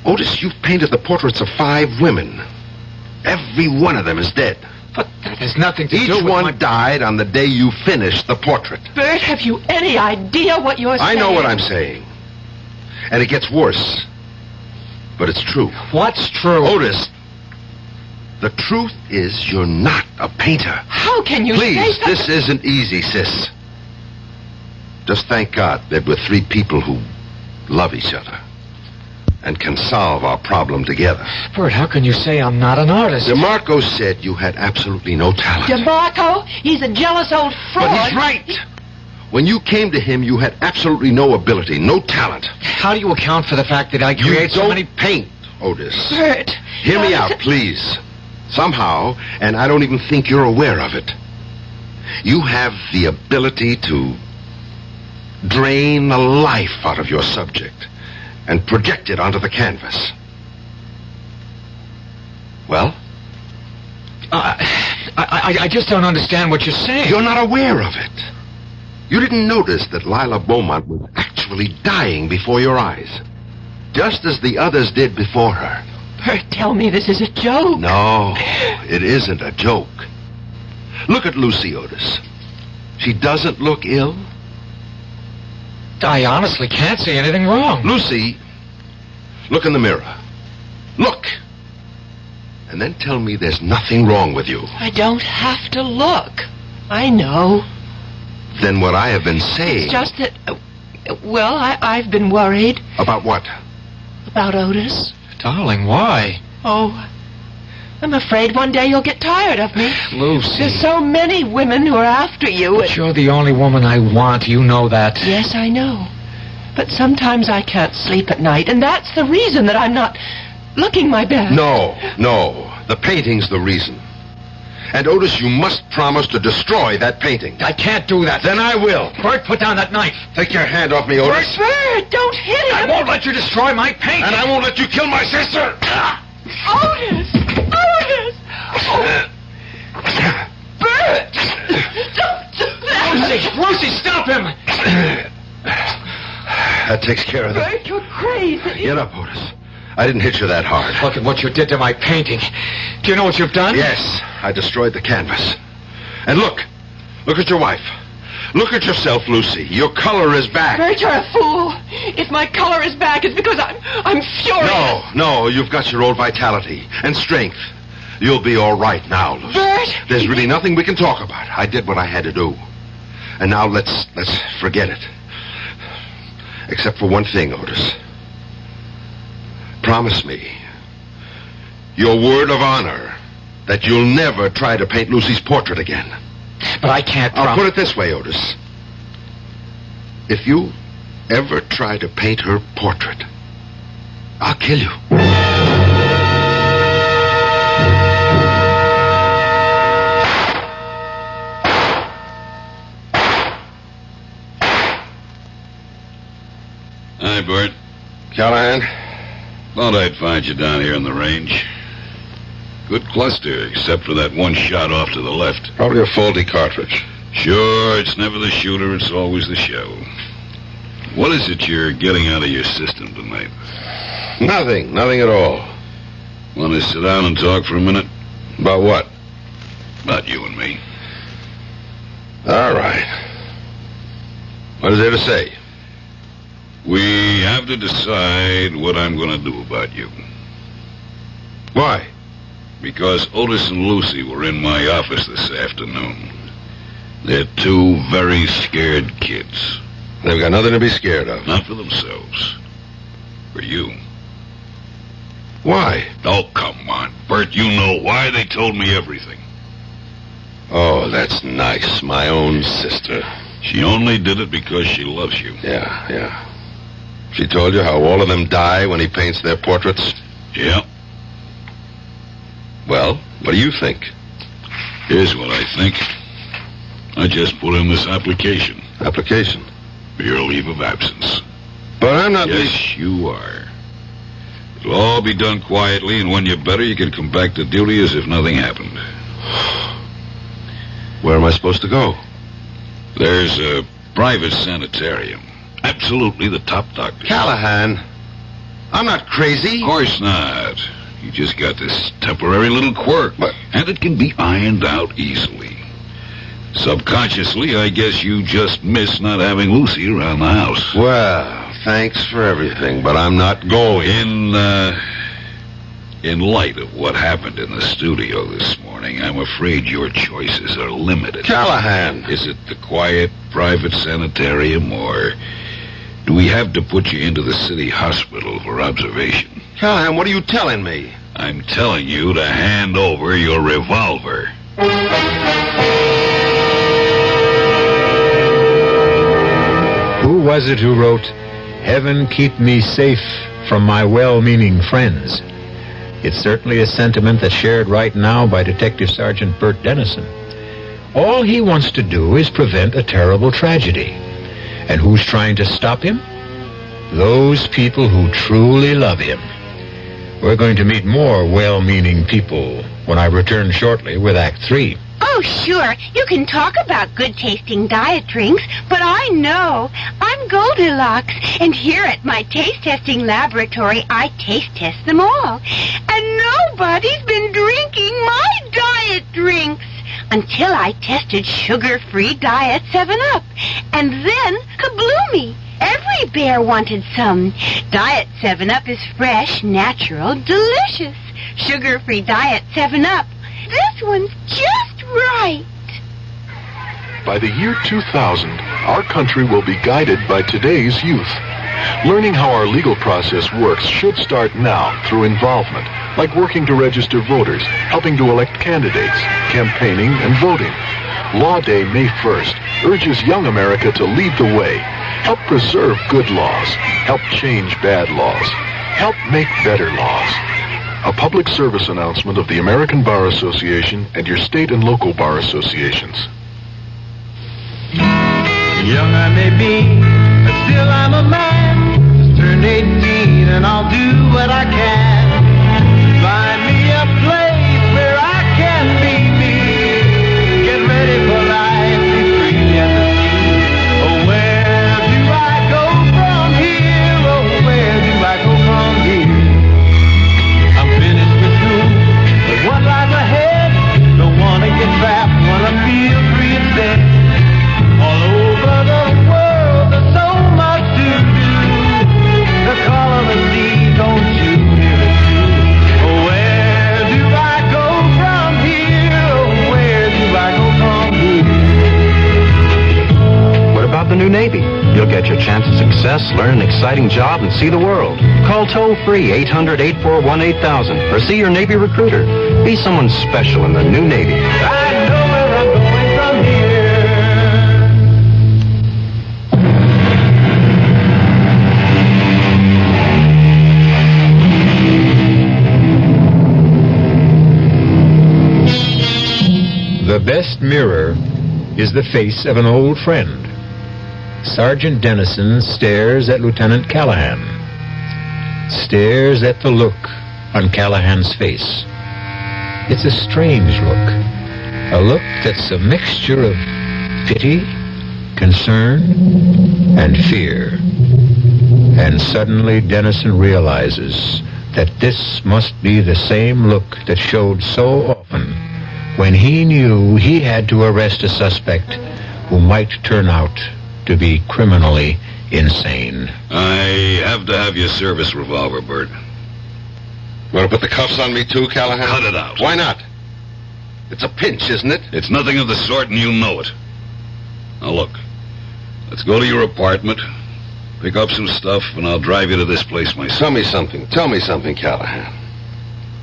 Otis, you've painted the portraits of 5 women. Every one of them is dead. But that has nothing to Each do with one died on the day you finished the portrait. Bert, have you any idea what you're saying? I know what I'm saying. And it gets worse. But it's true. What's true? Otis, the truth is you're not a painter. How can you say Please, that? this isn't easy, sis. Just thank God that we're 3 people who love each other and can solve our problem together. Bert, how can you say I'm not an artist? DeMarco said you had absolutely no talent. DeMarco? He's a jealous old fraud. But he's right. When you came to him, you had absolutely no ability, no talent. How do you account for the fact that I create so many... paint, Otis. Bert. Hear me out, please. Somehow, and I don't even think you're aware of it, you have the ability to drain the life out of your subject and project it onto the canvas. Well? I just don't understand what you're saying. You're not aware of it. You didn't notice that Lila Beaumont was actually dying before your eyes, just as the others did before her. Bert, tell me this is a joke. No, it isn't a joke. Look at Lucy, Otis. She doesn't look ill. I honestly can't see anything wrong. Lucy, look in the mirror. Look. And then tell me there's nothing wrong with you. I don't have to look. I know. Then what I have been saying... It's just that... well, I've been worried. About what? About Otis. Darling, why? Oh, I'm afraid one day you'll get tired of me. Lucy. There's so many women who are after you. But you're the only woman I want. You know that. Yes, I know. But sometimes I can't sleep at night, and that's the reason that I'm not looking my best. No. The painting's the reason. And Otis, you must promise to destroy that painting. I can't do that. Then I will. Bert, put down that knife. Take your hand off me, Otis. Bert, don't hit him. I won't let you destroy my painting. And I won't let you kill my sister. Otis! Oh. Bert! Don't do that! Lucy, stop him! That takes care of that. Bert, you're crazy. Get up, Otis. I didn't hit you that hard. Look at what you did to my painting. Do you know what you've done? Yes, I destroyed the canvas. And look at your wife. Look at yourself, Lucy. Your color is back. Bert, you're a fool. If my color is back, it's because I'm furious. No, you've got your old vitality and strength. You'll be all right now, Lucy. Bert! There's really nothing we can talk about. I did what I had to do. And now let's forget it. Except for one thing, Otis. Promise me your word of honor that you'll never try to paint Lucy's portrait again. But I can't I'll put it this way, Otis. If you ever try to paint her portrait, I'll kill you. Hi, Bert. Callahan? Thought I'd find you down here on the range. Good cluster, except for that one shot off to the left. Probably a faulty cartridge. Sure, it's never the shooter, it's always the shell. What is it you're getting out of your system tonight? Nothing at all. Want to sit down and talk for a minute? About what? About you and me. All right. What is there to say? We have to decide what I'm going to do about you. Why? Because Otis and Lucy were in my office this afternoon. They're two very scared kids. They've got nothing to be scared of. Not for themselves. For you. Why? Oh, come on, Bert. You know why. They told me everything. Oh, that's nice. My own sister. She only did it because she loves you. Yeah. She told you how all of them die when he paints their portraits? Yeah. Well, what do you think? Here's what I think. I just put in this application. Application? For your leave of absence. But I'm not... Yes, you are. It'll all be done quietly, and when you're better, you can come back to duty as if nothing happened. Where am I supposed to go? There's a private sanitarium. Absolutely the top doctor. Callahan, I'm not crazy. Of course not. You just got this temporary little quirk, and it can be ironed out easily. Subconsciously, I guess you just miss not having Lucy around the house. Well, thanks for everything, but I'm not going. In light of what happened in the studio this morning, I'm afraid your choices are limited. Callahan! Is it the quiet, private sanitarium, or do we have to put you into the city hospital for observation? Callahan, what are you telling me? I'm telling you to hand over your revolver. Who was it who wrote, "Heaven keep me safe from my well-meaning friends"? It's certainly a sentiment that's shared right now by Detective Sergeant Bert Dennison. All he wants to do is prevent a terrible tragedy. And who's trying to stop him? Those people who truly love him. We're going to meet more well-meaning people when I return shortly with Act 3. Oh, sure. You can talk about good-tasting diet drinks, but I know. I'm Goldilocks, and here at my taste-testing laboratory, I taste-test them all. And nobody's been drinking my diet drinks until I tested sugar-free Diet 7-Up. And then, kabloomy! Every bear wanted some. Diet 7-Up is fresh, natural, delicious. Sugar-free Diet 7-Up. This one's just right. By the year 2000, our country will be guided by today's youth. Learning how our legal process works should start now through involvement, like working to register voters, helping to elect candidates, campaigning, and voting. Law Day, May 1st, urges young America to lead the way, help preserve good laws, help change bad laws, help make better laws. A public service announcement of the American Bar Association and your state and local bar associations. Young I may be, but still I'm a man. Just turned 18 and I'll do what I can. Find me a place where I can be me. Get ready for life, be free and the sea. Oh, where do I go from here? Oh, where do I go from here? I'm finished with school, but what lies ahead? Don't wanna get trapped, wanna feel free instead. All over the world, there's so much to do. The call of the sea, don't you hear it too? Oh, where do I go from here? Oh, where do I go from here? What about the new Navy? You'll get your chance at success, learn an exciting job, and see the world. Call toll-free 800-841-8000 or see your Navy recruiter. Be someone special in the new Navy. I know where I'm going from here. The best mirror is the face of an old friend. Sergeant Dennison stares at Lieutenant Callahan. Stares at the look on Callahan's face. It's a strange look. A look that's a mixture of pity, concern, and fear. And suddenly Dennison realizes that this must be the same look that showed so often when he knew he had to arrest a suspect who might turn out to be criminally insane. I have to have your service revolver, Bert. You want to put the cuffs on me too, Callahan? Cut it out. Why not? It's a pinch, isn't it? It's nothing of the sort, and you know it. Now, look. Let's go to your apartment, pick up some stuff, and I'll drive you to this place myself. Tell me something, Callahan.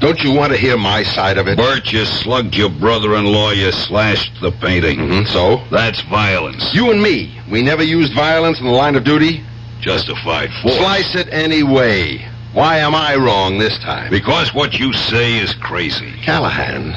Don't you want to hear my side of it? Bert, you slugged your brother-in-law, you slashed the painting. So? That's violence. You and me, we never used violence in the line of duty? Justified force. Slice it any way. Why am I wrong this time? Because what you say is crazy. Callahan,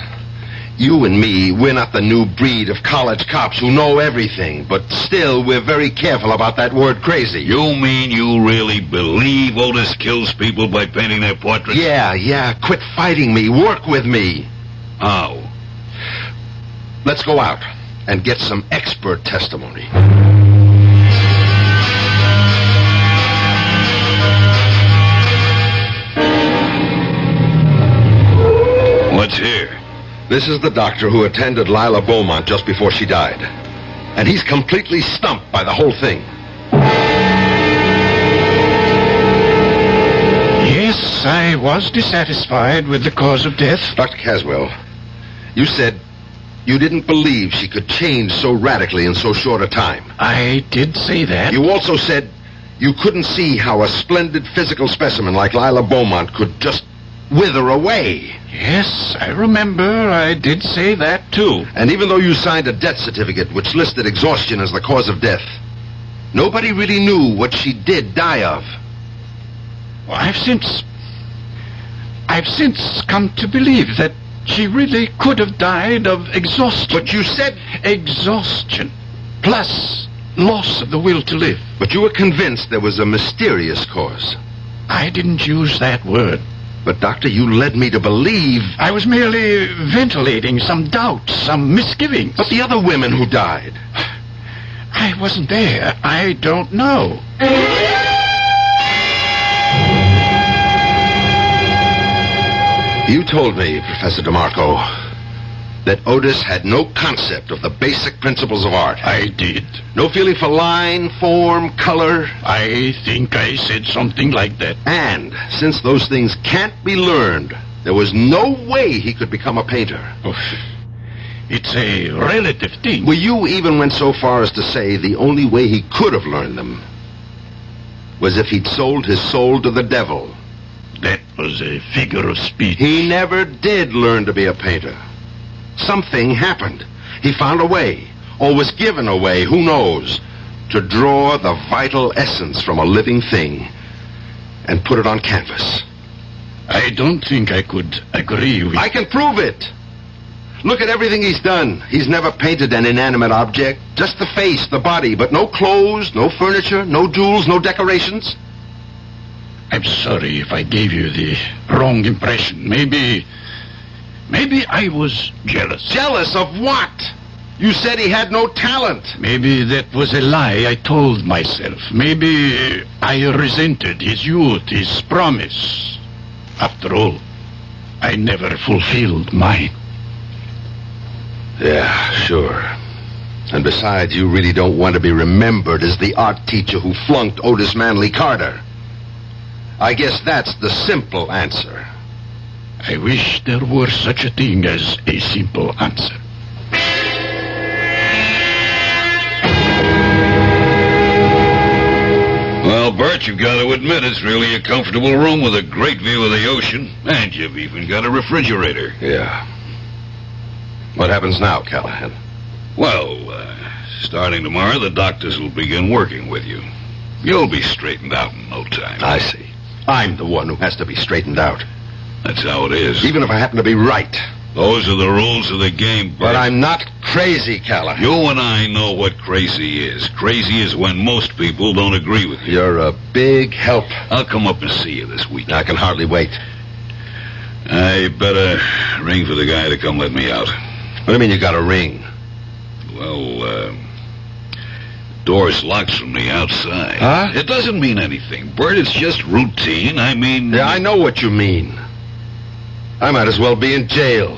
you and me, we're not the new breed of college cops who know everything, but still we're very careful about that word crazy. You mean you really believe Otis kills people by painting their portraits? Yeah. Quit fighting me. Work with me. How? Let's go out and get some expert testimony. Let's hear. This is the doctor who attended Lila Beaumont just before she died. And he's completely stumped by the whole thing. Yes, I was dissatisfied with the cause of death. Dr. Caswell, you said you didn't believe she could change so radically in so short a time. I did say that. You also said you couldn't see how a splendid physical specimen like Lila Beaumont could just wither away. Yes, I remember I did say that, too. And even though you signed a death certificate which listed exhaustion as the cause of death, nobody really knew what she did die of. Well, I've since come to believe that she really could have died of exhaustion. But you said exhaustion, plus loss of the will to live. But you were convinced there was a mysterious cause. I didn't use that word. But, Doctor, you led me to believe... I was merely ventilating some doubts, some misgivings. But the other women who died... I wasn't there. I don't know. You told me, Professor DeMarco, that Otis had no concept of the basic principles of art. I did. No feeling for line, form, color. I think I said something like that. And since those things can't be learned, there was no way he could become a painter. Oh, it's a relative thing. Well, you even went so far as to say the only way he could have learned them was if he'd sold his soul to the devil. That was a figure of speech. He never did learn to be a painter. Something happened. He found a way, or was given a way, who knows, to draw the vital essence from a living thing and put it on canvas. I don't think I could agree with... I can prove it. Look at everything he's done. He's never painted an inanimate object, just the face, the body, but no clothes, no furniture, no jewels, no decorations. I'm sorry if I gave you the wrong impression. Maybe I was jealous. Jealous of what? You said he had no talent. Maybe that was a lie I told myself. Maybe I resented his youth, his promise. After all, I never fulfilled mine. Yeah, sure. And besides, you really don't want to be remembered as the art teacher who flunked Otis Manley Carter. I guess that's the simple answer. I wish there were such a thing as a simple answer. Well, Bert, you've got to admit it's really a comfortable room with a great view of the ocean. And you've even got a refrigerator. Yeah. What happens now, Callahan? Well, starting tomorrow, the doctors will begin working with you. You'll be straightened out in no time. I see. I'm the one who has to be straightened out. That's how it is. Even if I happen to be right. Those are the rules of the game, Bert. But I'm not crazy, Callahan. You and I know what crazy is. Crazy is when most people don't agree with you. You're a big help. I'll come up and see you this weekend. I can hardly wait. I better ring for the guy to come let me out. What do you mean you got a ring? Well, door's locked from the outside. Huh? It doesn't mean anything, Bert. It's just routine. I mean... Yeah, I know what you mean. I might as well be in jail.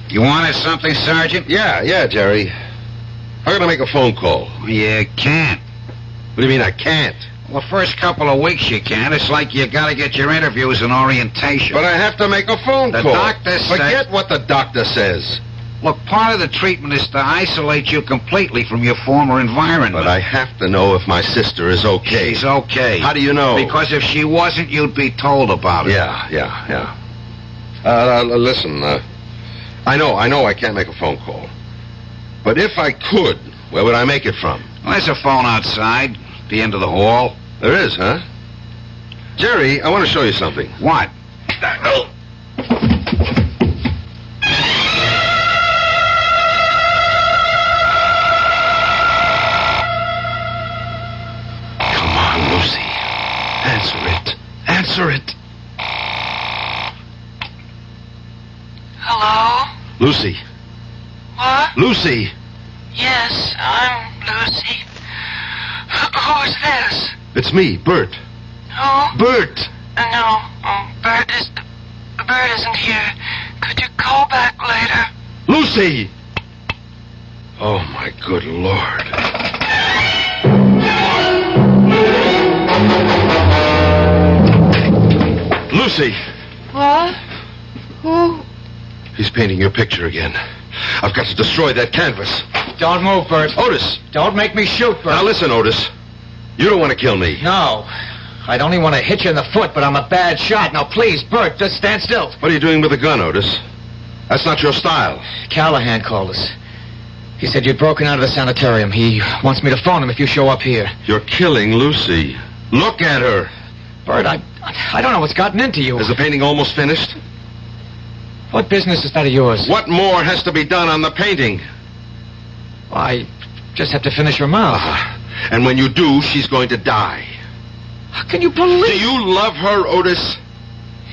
You wanted something, Sergeant? Yeah, Jerry. How can I make a phone call? You can't. What do you mean I can't? Well, the first couple of weeks you can. It's like you gotta get your interviews and orientation. But I have to make a phone The call. doctor said... Forget what the doctor says. Look, part of the treatment is to isolate you completely from your former environment. But I have to know if my sister is okay. She's okay. How do you know? Because if she wasn't, you'd be told about it. Yeah. Listen, I know I can't make a phone call. But if I could, where would I make it from? Well, there's a phone outside, the end of the hall. There is, huh? Jerry, I want to show you something. What? Come on, Lucy. Answer it. Answer it. Hello? Lucy. What? Lucy. Yes, I'm Lucy. Who's this? It's me, Bert. Who? Bert. No, Bert isn't here. Could you call back later? Lucy! Oh, my good Lord. Lucy! What? Who? He's painting your picture again. I've got to destroy that canvas. Don't move, Bert. Otis! Don't make me shoot, Bert. Now listen, Otis. You don't want to kill me. No. I'd only want to hit you in the foot, but I'm a bad shot. Now, please, Bert, just stand still. What are you doing with the gun, Otis? That's not your style. Callahan called us. He said you'd broken out of the sanitarium. He wants me to phone him if you show up here. You're killing Lucy. Look at her. Bert, I don't know what's gotten into you. Is the painting almost finished? What business is that of yours? What more has to be done on the painting? I just have to finish her mouth. And when you do, she's going to die. How can you believe... Do you love her, Otis?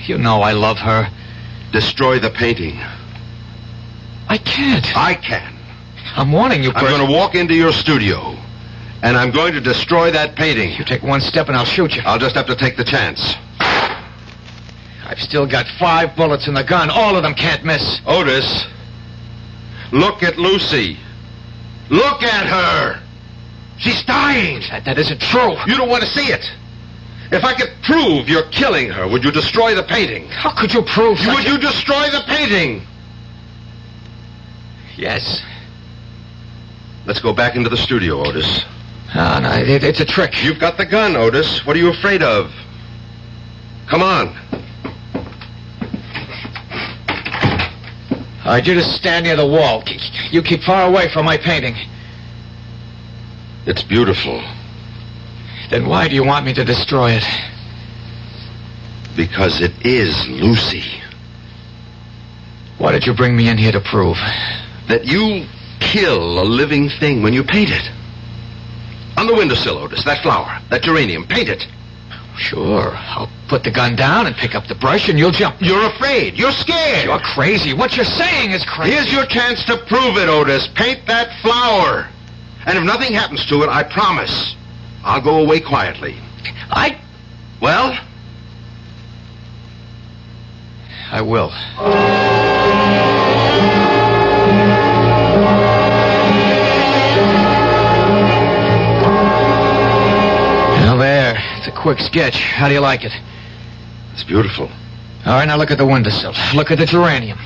You know I love her. Destroy the painting. I can't. I can. I'm warning you, Bert. I'm going to walk into your studio, and I'm going to destroy that painting. You take one step and I'll shoot you. I'll just have to take the chance. I've still got 5 bullets in the gun. All of them can't miss. Otis, look at Lucy. Look at her. She's dying. That isn't true. You don't want to see it. If I could prove you're killing her, would you destroy the painting? How could you prove such Would you destroy the painting? Yes. Let's go back into the studio, Otis. Oh, no, it's a trick. You've got the gun, Otis. What are you afraid of? Come on. All right, you just stand near the wall. You keep far away from my painting. It's beautiful. Then why do you want me to destroy it? Because it is Lucy. What did you bring me in here to prove? That you kill a living thing when you paint it. On the windowsill, Otis, that flower, that geranium, paint it. Sure. I'll put the gun down and pick up the brush and you'll jump. You're afraid. You're scared. You're crazy. What you're saying is crazy. Here's your chance to prove it, Otis. Paint that flower. And if nothing happens to it, I promise, I'll go away quietly. Well? I will. Now there. It's a quick sketch. How do you like it? It's beautiful. All right, now look at the windowsill. Look at the geranium.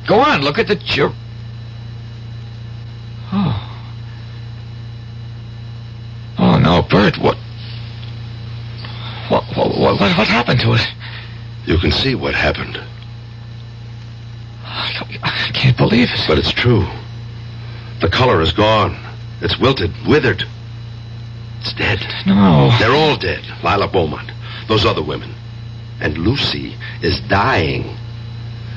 Go on, look at the Oh, no, Bert, what happened to it? You can see what happened. I can't believe it. But it's true. The color is gone. It's wilted, withered. It's dead. No. They're all dead. Lila Beaumont, those other women. And Lucy is dying.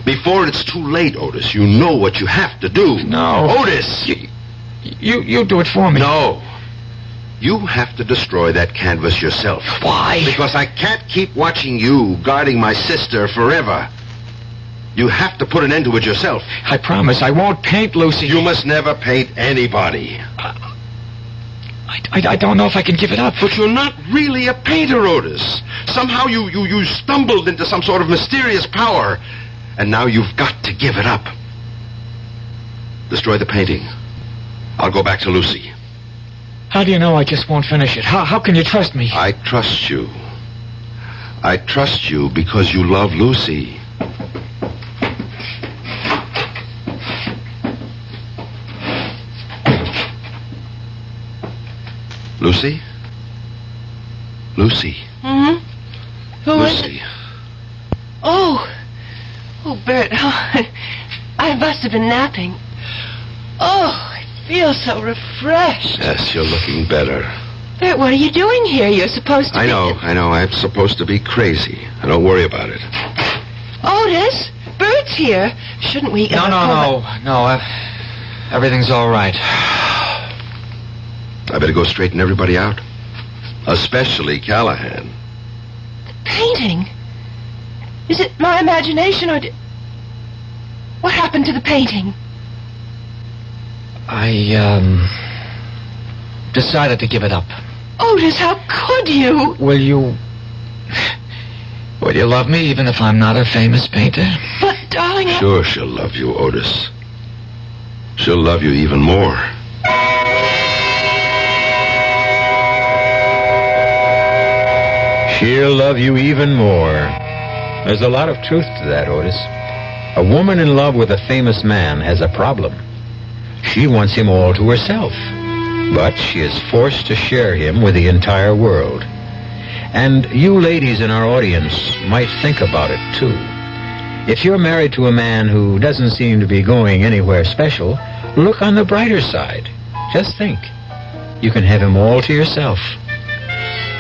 Before it's too late, Otis, you know what you have to do. No. Otis! You do it for me. No. You have to destroy that canvas yourself. Why? Because I can't keep watching you guarding my sister forever. You have to put an end to it yourself. I promise I won't paint Lucy. You must never paint anybody. I don't know if I can give it up. But you're not really a painter, Otis. Somehow you stumbled into some sort of mysterious power. And now you've got to give it up. Destroy the painting. I'll go back to Lucy. How do you know I just won't finish it? How can you trust me? I trust you. I trust you because you love Lucy. Lucy? Lucy. Hmm? Who is Lucy. it? Oh, Bert. Oh, I must have been napping. Oh, I feel so refreshed. Yes, you're looking better. Bert, what are you doing here? You're supposed to I be... know. I'm supposed to be crazy. Don't worry about it. Otis, Bert's here. Shouldn't we... No. Everything's all right. I better go straighten everybody out. Especially Callahan. Painting? Is it my imagination or... What happened to the painting? I, decided to give it up. Otis, how could you? Will you love me even if I'm not a famous painter? But, darling... Sure she'll love you, Otis. She'll love you even more. She'll love you even more. There's a lot of truth to that, Otis. A woman in love with a famous man has a problem. She wants him all to herself, but she is forced to share him with the entire world. And you ladies in our audience might think about it, too. If you're married to a man who doesn't seem to be going anywhere special, look on the brighter side. Just think. You can have him all to yourself.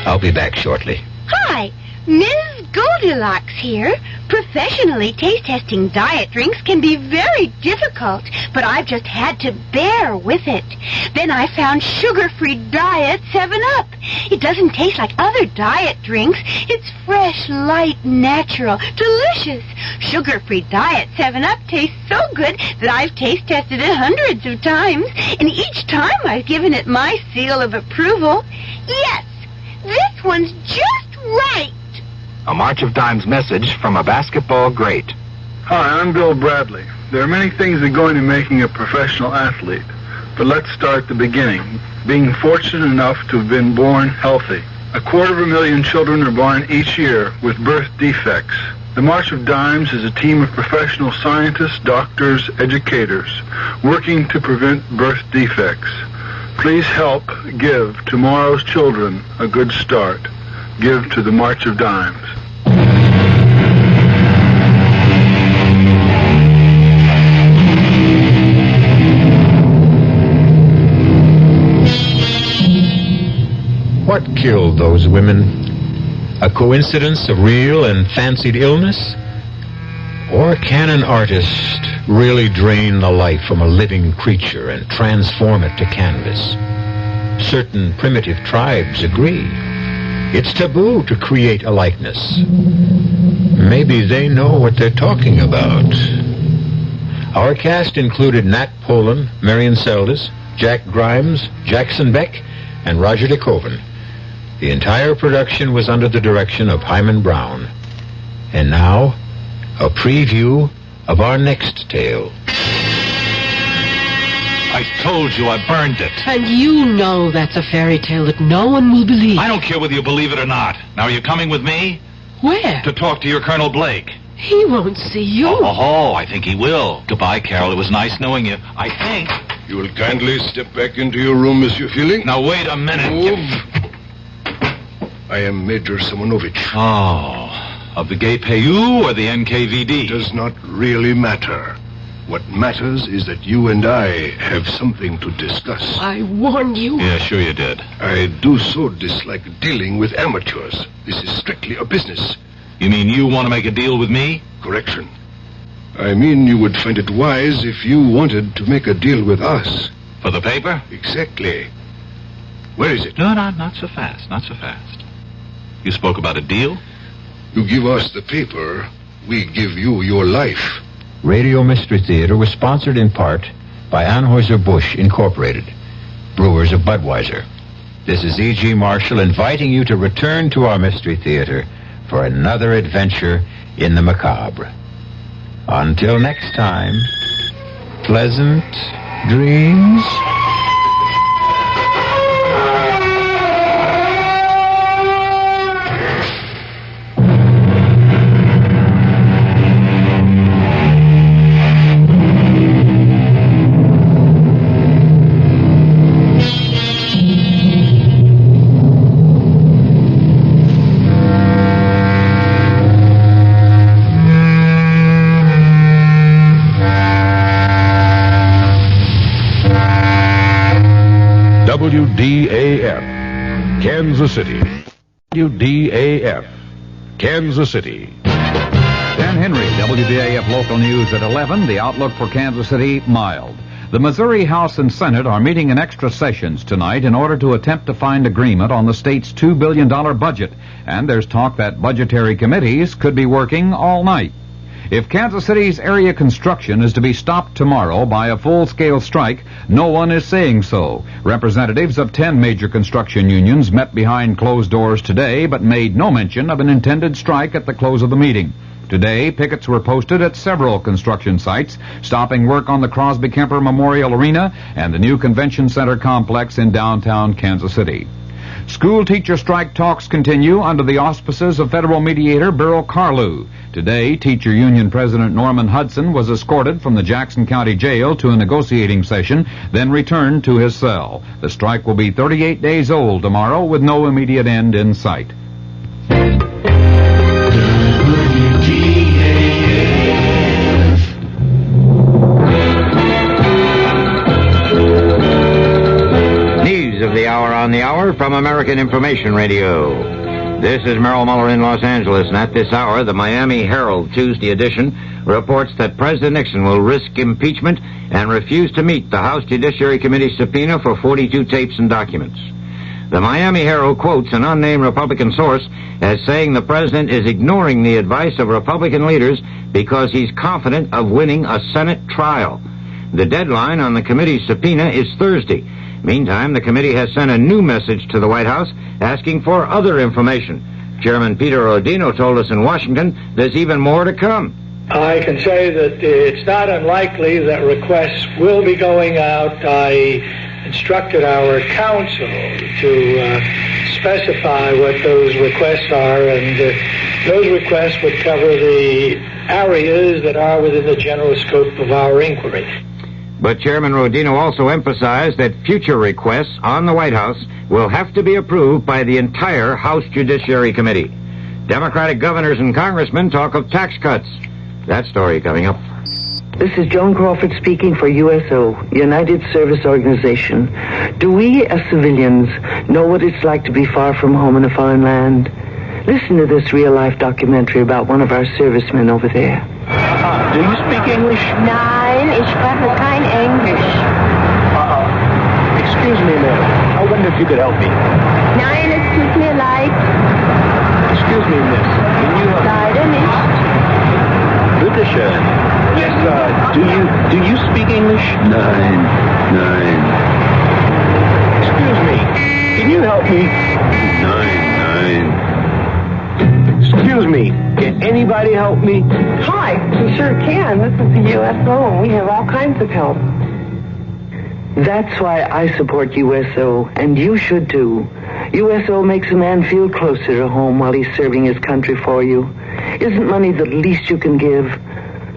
I'll be back shortly. Hi, Ms. Goldilocks here. Professionally taste-testing diet drinks can be very difficult, but I've just had to bear with it. Then I found sugar-free Diet 7-Up. It doesn't taste like other diet drinks. It's fresh, light, natural, delicious. Sugar-free Diet 7-Up tastes so good that I've taste-tested it hundreds of times, and each time I've given it my seal of approval. Yes, this one's just right. A March of Dimes message from a basketball great. Hi, I'm Bill Bradley. There are many things that go into making a professional athlete, but let's start at the beginning. Being fortunate enough to have been born healthy. 250,000 children are born each year with birth defects. The March of Dimes is a team of professional scientists, doctors, educators, working to prevent birth defects. Please help give tomorrow's children a good start. Give to the March of Dimes. What killed those women? A coincidence of real and fancied illness? Or can an artist really drain the life from a living creature and transform it to canvas? Certain primitive tribes agree. It's taboo to create a likeness. Maybe they know what they're talking about. Our cast included Nat Polan, Marion Seldes, Jack Grimes, Jackson Beck, and Roger DeKoven. The entire production was under the direction of Hyman Brown. And now, a preview of our next tale. I told you I burned it. And you know that's a fairy tale that no one will believe. I don't care whether you believe it or not. Now, are you coming with me? Where? To talk to your Colonel Blake. He won't see you. I think he will. Goodbye, Carol. It was nice knowing you. I think. You will kindly step back into your room, Monsieur Feeling. Now, wait a minute. Move. I am Major Simonovich. Oh, of the Gay Payou or the NKVD? Does not really matter. What matters is that you and I have something to discuss. I warned you. Yeah, sure you did. I do so dislike dealing with amateurs. This is strictly a business. You mean you want to make a deal with me? Correction. I mean you would find it wise if you wanted to make a deal with us. For the paper? Exactly. Where is it? No, not so fast. Not so fast. You spoke about a deal? You give us the paper, we give you your life. Radio Mystery Theater was sponsored in part by Anheuser-Busch Incorporated, brewers of Budweiser. This is E.G. Marshall inviting you to return to our Mystery Theater for another adventure in the macabre. Until next time, pleasant dreams. WDAF, Kansas City. WDAF, Kansas City. Dan Henry, WDAF Local News at 11. The outlook for Kansas City, mild. The Missouri House and Senate are meeting in extra sessions tonight in order to attempt to find agreement on the state's $2 billion budget. And there's talk that budgetary committees could be working all night. If Kansas City's area construction is to be stopped tomorrow by a full-scale strike, no one is saying so. Representatives of 10 major construction unions met behind closed doors today, but made no mention of an intended strike at the close of the meeting. Today, pickets were posted at several construction sites, stopping work on the Crosby-Kemper Memorial Arena and the new convention center complex in downtown Kansas City. School teacher strike talks continue under the auspices of federal mediator Beryl Carlew. Today, teacher union president Norman Hudson was escorted from the Jackson County Jail to a negotiating session, then returned to his cell. The strike will be 38 days old tomorrow with no immediate end in sight. News of the hour on the hour from American Information Radio. This is Merrill Muller in Los Angeles, and at this hour, the Miami Herald Tuesday edition reports that President Nixon will risk impeachment and refuse to meet the House Judiciary Committee subpoena for 42 tapes and documents. The Miami Herald quotes an unnamed Republican source as saying the president is ignoring the advice of Republican leaders because he's confident of winning a Senate trial. The deadline on the committee's subpoena is Thursday. Meantime, the committee has sent a new message to the White House asking for other information. Chairman Peter Rodino told us in Washington there's even more to come. I can say that it's not unlikely that requests will be going out. I instructed our counsel to specify what those requests are, and those requests would cover the areas that are within the general scope of our inquiry. But Chairman Rodino also emphasized that future requests on the White House will have to be approved by the entire House Judiciary Committee. Democratic governors and congressmen talk of tax cuts. That story coming up. This is Joan Crawford speaking for USO, United Service Organization. Do we, as civilians, know what it's like to be far from home in a foreign land? Listen to this real-life documentary about one of our servicemen over there. Do you speak English? Nein, ich spreche kein Englisch. Excuse me, ma'am. I wonder if you could help me. Nein, es tut mir leid. Excuse me, miss. Can you... Leider nicht. Bitte schön. Yes, do you speak English? Nein. Excuse me. Can you help me? Nein. Excuse me. Can anybody help me? Hi, we sure can. This is the USO. We have all kinds of help. That's why I support USO, and you should too. USO makes a man feel closer to home while he's serving his country for you. Isn't money the least you can give?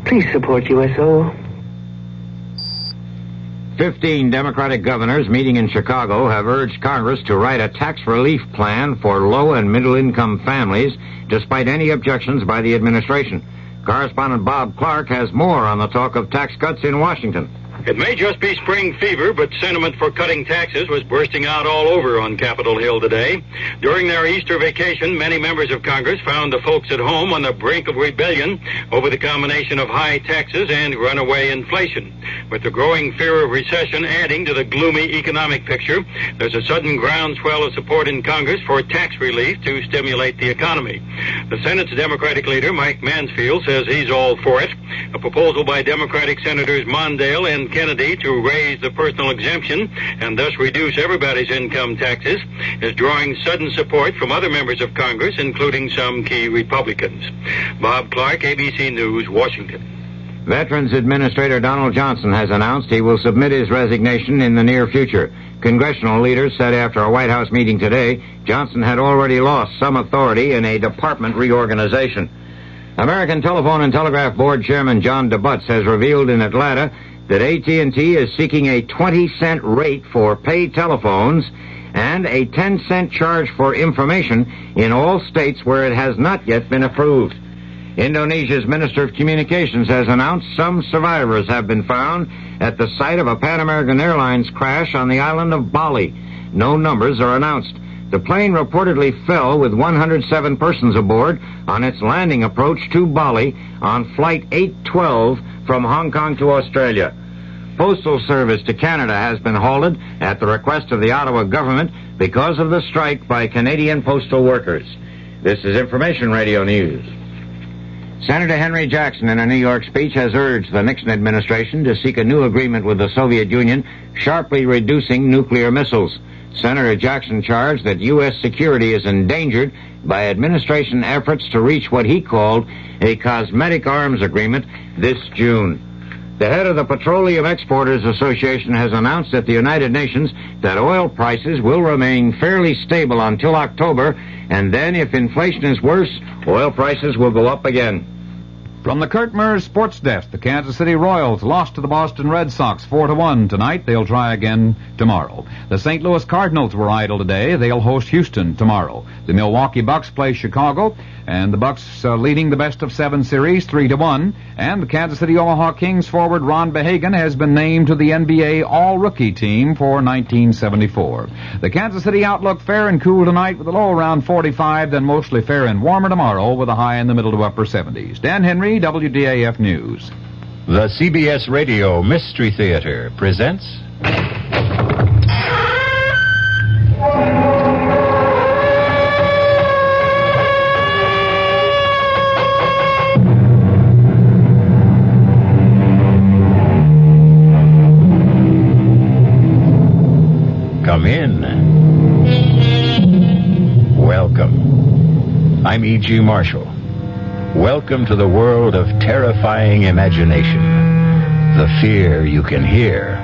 Please support USO. 15 Democratic governors meeting in Chicago have urged Congress to write a tax relief plan for low and middle-income families, despite any objections by the administration. Correspondent Bob Clark has more on the talk of tax cuts in Washington. It may just be spring fever, but sentiment for cutting taxes was bursting out all over on Capitol Hill today. During their Easter vacation, many members of Congress found the folks at home on the brink of rebellion over the combination of high taxes and runaway inflation. With the growing fear of recession adding to the gloomy economic picture, there's a sudden groundswell of support in Congress for tax relief to stimulate the economy. The Senate's Democratic leader, Mike Mansfield, says he's all for it. A proposal by Democratic Senators Mondale and Kennedy to raise the personal exemption and thus reduce everybody's income taxes is drawing sudden support from other members of Congress, including some key Republicans. Bob Clark, ABC News, Washington. Veterans Administrator Donald Johnson has announced he will submit his resignation in the near future. Congressional leaders said after a White House meeting today, Johnson had already lost some authority in a department reorganization. American Telephone and Telegraph Board Chairman John DeButz has revealed in Atlanta that AT&T is seeking a 20-cent rate for paid telephones and a 10-cent charge for information in all states where it has not yet been approved. Indonesia's Minister of Communications has announced some survivors have been found at the site of a Pan American Airlines crash on the island of Bali. no numbers are announced. The plane reportedly fell with 107 persons aboard on its landing approach to Bali on Flight 812 from Hong Kong to Australia. Postal service to Canada has been halted at the request of the Ottawa government because of the strike by Canadian postal workers. This is Information Radio News. Senator Henry Jackson, in a New York speech, has urged the Nixon administration to seek a new agreement with the Soviet Union, sharply reducing nuclear missiles. Senator Jackson charged that U.S. security is endangered by administration efforts to reach what he called a cosmetic arms agreement this June. The head of the Petroleum Exporters Association has announced at the United Nations that oil prices will remain fairly stable until October, and then if inflation is worse, oil prices will go up again. From the Kurt Murs Sports Desk, the Kansas City Royals lost to the Boston Red Sox 4-1 tonight. They'll try again tomorrow. The St. Louis Cardinals were idle today. They'll host Houston tomorrow. The Milwaukee Bucks play Chicago, and the Bucks leading the best-of-7 series 3-1. And the Kansas City Omaha Kings forward Ron Behagen has been named to the NBA All-Rookie team for 1974. The Kansas City outlook: fair and cool tonight with a low around 45, then mostly fair and warmer tomorrow with a high in the middle to upper 70s. Dan Henry, WDAF News. The CBS Radio Mystery Theater presents... Come in. Welcome. I'm E.G. Marshall. Welcome to the world of terrifying imagination. The fear you can hear.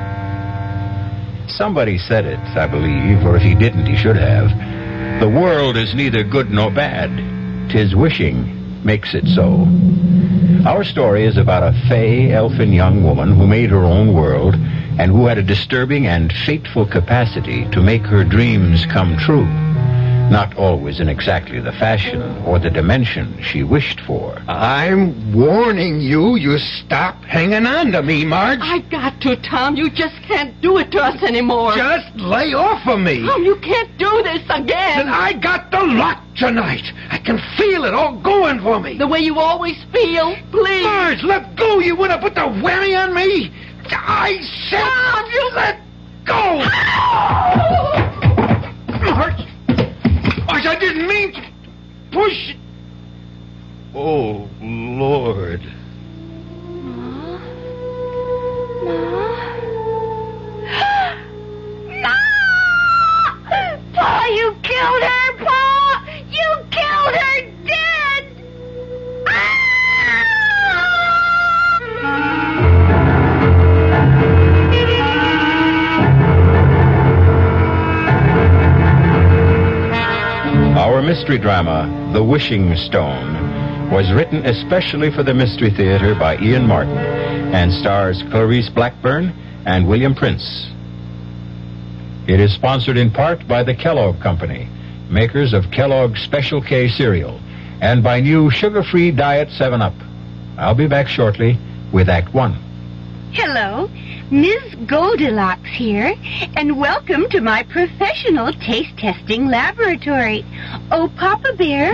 Somebody said it, I believe, or if he didn't, he should have. The world is neither good nor bad. 'Tis wishing makes it so. Our story is about a fey, elfin young woman who made her own world and who had a disturbing and fateful capacity to make her dreams come true. Not always in exactly the fashion or the dimension she wished for. I'm warning you, you stop hanging on to me, Marge. I got to, Tom. You just can't do it to us anymore. Just lay off of me. Tom, you can't do this again. And I got the luck tonight. I can feel it all going for me. The way you always feel. Please. Marge, let go. You want to put the whammy on me? I said... Tom, you... Let go. Marge, I didn't mean to push it. Oh, Lord. Ma! Pa, you killed her, Pa! You killed her dead! Our mystery drama, The Wishing Stone, was written especially for the Mystery Theater by Ian Martin and stars Clarice Blackburn and William Prince. It is sponsored in part by the Kellogg Company, makers of Kellogg's Special K cereal, and by new sugar-free Diet 7-Up. I'll be back shortly with Act 1. Hello, Ms. Goldilocks here, and welcome to my professional taste testing laboratory. Oh, Papa Bear,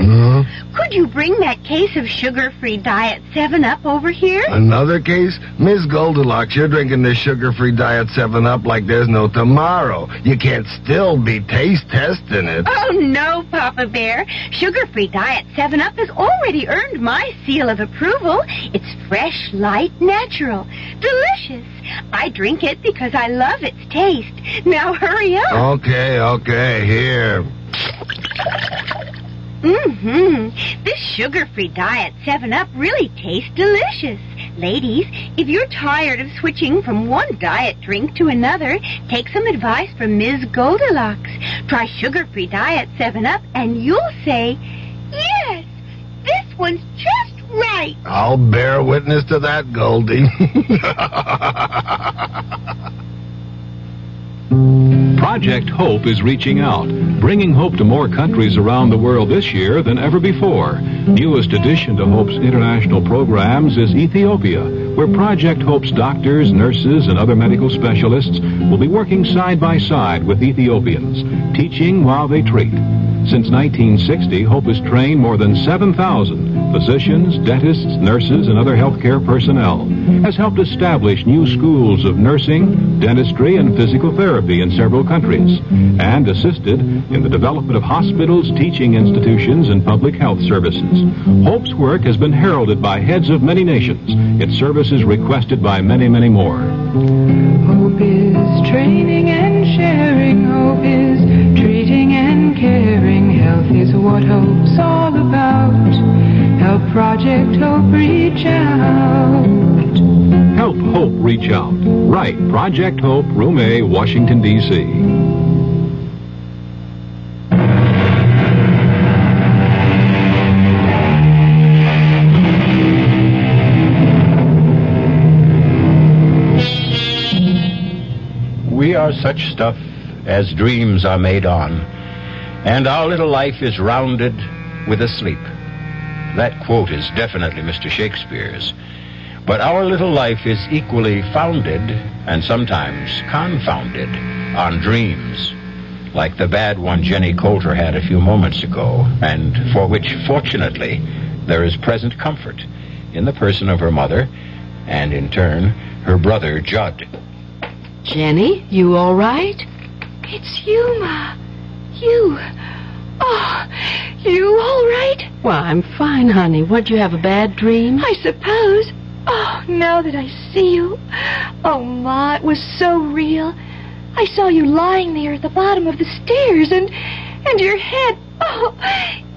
could you bring that case of sugar-free Diet 7-Up over here? Another case? Miss Goldilocks, you're drinking this sugar-free Diet 7-Up like there's no tomorrow. You can't still be taste testing it. Oh, no, Papa Bear. Sugar-free Diet 7-Up has already earned my seal of approval. It's fresh, light, natural, delicious. I drink it because I love its taste. Now hurry up. Okay, here. This sugar-free Diet 7-Up really tastes delicious. Ladies, if you're tired of switching from one diet drink to another, take some advice from Ms. Goldilocks. Try sugar-free Diet 7-Up and you'll say, yes, this one's just right. I'll bear witness to that, Goldie. Project Hope is reaching out, bringing hope to more countries around the world this year than ever before. Newest addition to Hope's international programs is Ethiopia, where Project Hope's doctors, nurses, and other medical specialists will be working side by side with Ethiopians, teaching while they treat. Since 1960, Hope has trained more than 7,000 physicians, dentists, nurses, and other healthcare personnel, has helped establish new schools of nursing, dentistry, and physical therapy in several countries, and assisted in the development of hospitals, teaching institutions, and public health services. Hope's work has been heralded by heads of many nations, its services requested by many, many more. Hope is training and sharing. Hope is treating and caring. Health is what hope's all about. Help Project Hope reach out. Help Hope reach out. Right, Project Hope, Room A, Washington, D.C. We are such stuff as dreams are made on, and our little life is rounded with a sleep. That quote is definitely Mr. Shakespeare's. But our little life is equally founded, and sometimes confounded, on dreams, like the bad one Jenny Coulter had a few moments ago, and for which, fortunately, there is present comfort in the person of her mother, and in turn, her brother, Judd. Jenny, you all right? It's you, Ma. You. Oh, you all right? Well, I'm fine, honey. What'd you have, a bad dream? I suppose. Oh, now that I see you. Oh, Ma, it was so real. I saw you lying there at the bottom of the stairs, and your head, oh,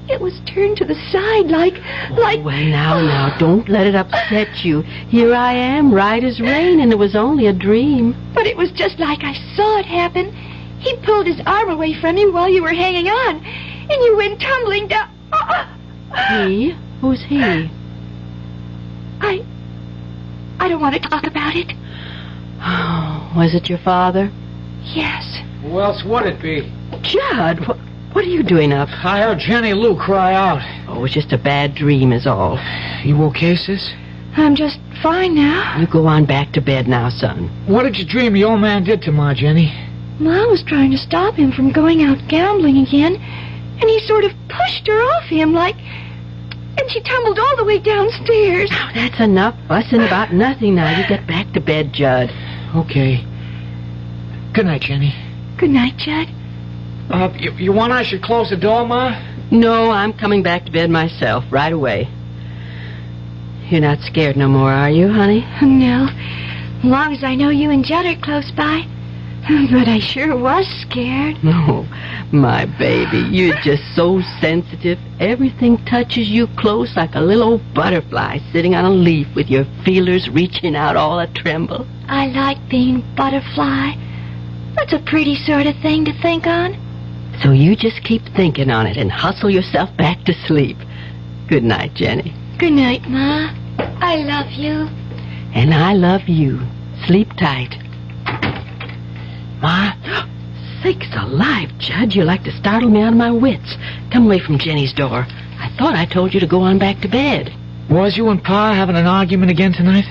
it was turned to the side like... Well, now, don't let it upset you. Here I am, right as rain, and it was only a dream. But it was just like I saw it happen. He pulled his arm away from you while you were hanging on, and you went tumbling down. He? Who's he? I don't want to talk about it. Oh, was it your father? Yes. Who else would it be? Judd, what are you doing up? I heard Jenny Lou cry out. Oh, it was just a bad dream is all. You okay, sis? I'm just fine now. You go on back to bed now, son. What did you dream the old man did to Ma, Jenny? Ma was trying to stop him from going out gambling again, and he sort of pushed her off him and she tumbled all the way downstairs. Now, that's enough fussing about nothing now. You get back to bed, Judd. Okay. Good night, Jenny. Good night, Judd. You want I should close the door, Ma? No, I'm coming back to bed myself right away. You're not scared no more, are you, honey? No. As long as I know you and Judd are close by. But I sure was scared. Oh, my baby, you're just so sensitive. Everything touches you close like a little old butterfly sitting on a leaf with your feelers reaching out all a-tremble. I like being butterfly. That's a pretty sort of thing to think on. So you just keep thinking on it and hustle yourself back to sleep. Good night, Jenny. Good night, Ma. I love you. And I love you. Sleep tight. Ma? Sakes alive, Judd. You like to startle me out of my wits. Come away from Jenny's door. I thought I told you to go on back to bed. Was you and Pa having an argument again tonight?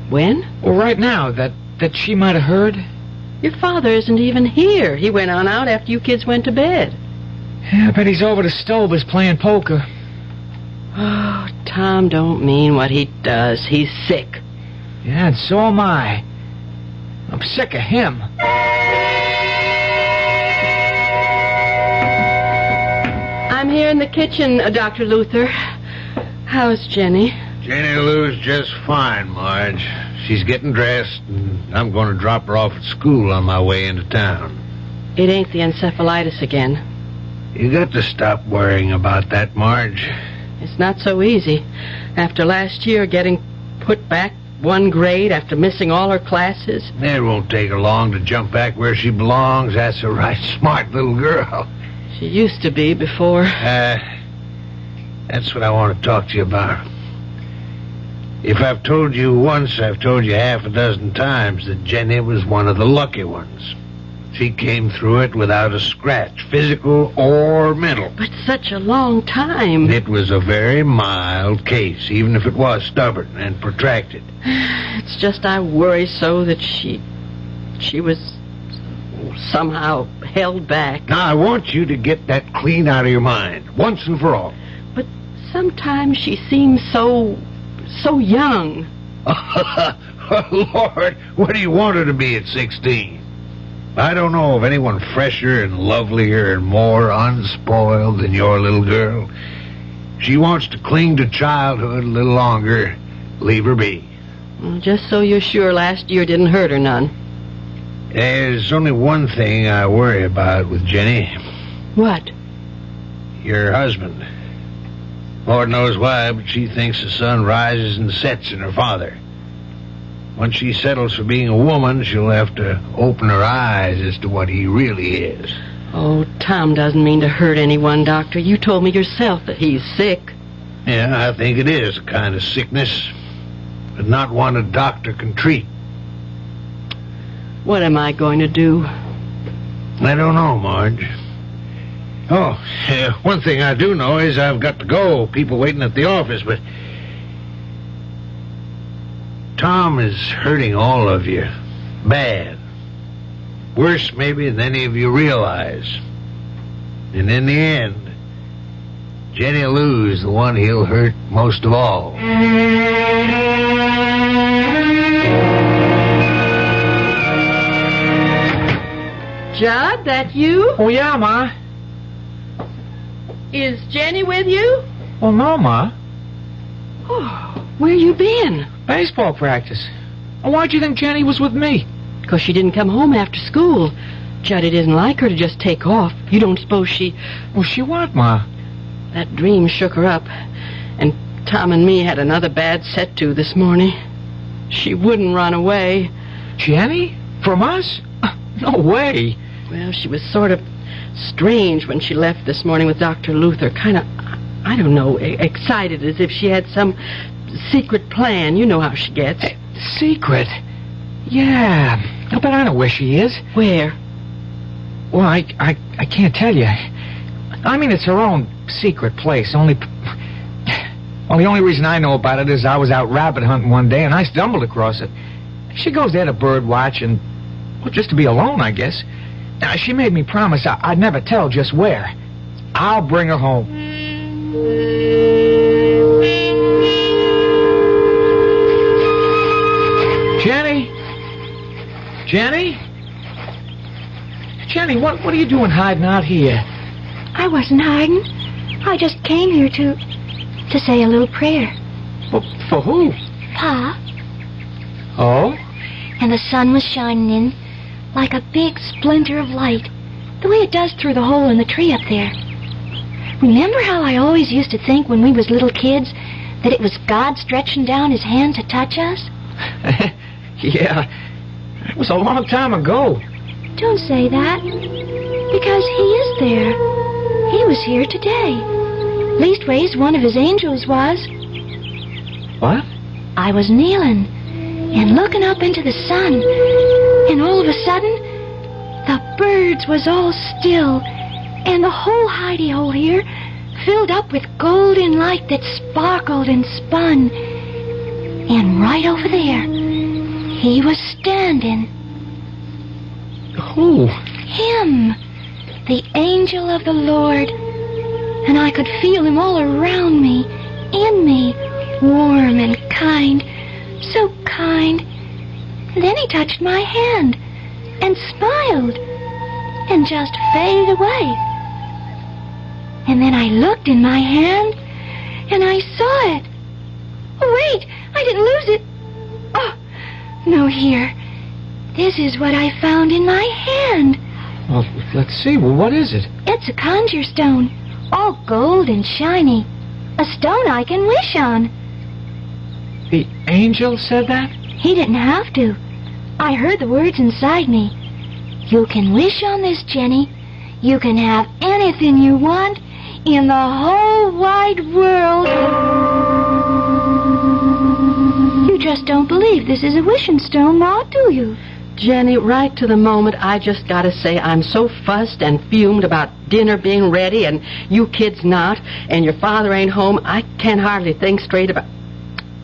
When? Well, right now, that she might have heard. Your father isn't even here. He went on out after you kids went to bed. Yeah, I bet he's over to Stover's playing poker. Oh, Tom don't mean what he does. He's sick. Yeah, and so am I. I'm sick of him. I'm here in the kitchen, Dr. Luther. How's Jenny? Jenny Lou's just fine, Marge. She's getting dressed, and I'm going to drop her off at school on my way into town. It ain't the encephalitis again. You got to stop worrying about that, Marge. It's not so easy. After last year getting put back one grade after missing all her classes. It won't take her long to jump back where she belongs. That's a right smart little girl. She used to be before. That's what I want to talk to you about. If I've told you once, I've told you half a dozen times that Jenny was one of the lucky ones. She came through it without a scratch, physical or mental. But such a long time. It was a very mild case, even if it was stubborn and protracted. It's just I worry so that she was somehow held back. Now, I want you to get that clean out of your mind, once and for all. But sometimes she seems so young. Oh, Lord, what do you want her to be at 16? I don't know of anyone fresher and lovelier and more unspoiled than your little girl. She wants to cling to childhood a little longer. Leave her be. Well, just so you're sure last year didn't hurt her none. There's only one thing I worry about with Jenny. What? Your husband. Lord knows why, but she thinks the sun rises and sets in her father. Once she settles for being a woman, she'll have to open her eyes as to what he really is. Oh, Tom doesn't mean to hurt anyone, Doctor. You told me yourself that he's sick. Yeah, I think it is a kind of sickness, but not one a doctor can treat. What am I going to do? I don't know, Marge. Oh, one thing I do know is I've got to go. People waiting at the office, but Tom is hurting all of you. Bad. Worse, maybe, than any of you realize. And in the end, Jenny Lou's the one he'll hurt most of all. Judd, that you? Oh, yeah, Ma. Is Jenny with you? Well, no, Ma. Oh, where you been? Baseball practice. Well, why'd you think Jenny was with me? 'Cause she didn't come home after school. Judd, it isn't like her to just take off. You don't suppose she... Well, she what, Ma? That dream shook her up. And Tom and me had another bad set to this morning. She wouldn't run away. Jenny? From us? No way. Well, she was sort of strange when she left this morning with Dr. Luther. Kind of, I don't know, excited as if she had some secret plan. You know how she gets. Secret? Yeah. I bet I know where she is. Where? Well, I can't tell you. I mean, it's her own secret place. Well, the only reason I know about it is I was out rabbit hunting one day and I stumbled across it. She goes there to bird watch and, well, just to be alone, I guess. Now, she made me promise I'd never tell just where. I'll bring her home. Jenny? Jenny? Jenny, what are you doing hiding out here? I wasn't hiding. I just came here to say a little prayer. Well, for who? Pa. Oh? And the sun was shining in like a big splinter of light, the way it does through the hole in the tree up there. Remember how I always used to think when we was little kids that it was God stretching down his hand to touch us? Yeah, it was a long time ago. Don't say that, because he is there. He was here today. Leastways, one of his angels was. What? I was kneeling and looking up into the sun, and all of a sudden, the birds was all still, and the whole hidey-hole here filled up with golden light that sparkled and spun. And right over there, he was standing. Who? Him, the angel of the Lord. And I could feel him all around me, in me, warm and kind, so kind. Then he touched my hand and smiled and just faded away. And then I looked in my hand and I saw it. Oh, wait, I didn't lose it. Oh, no, here. This is what I found in my hand. Well, let's see. Well, what is it? It's a conjure stone, all gold and shiny. A stone I can wish on. The angel said that? He didn't have to. I heard the words inside me. You can wish on this, Jenny. You can have anything you want in the whole wide world. You just don't believe this is a wishing stone, Ma, do you? Jenny, right to the moment, I just gotta say I'm so fussed and fumed about dinner being ready and you kids not, and your father ain't home, I can't hardly think straight about...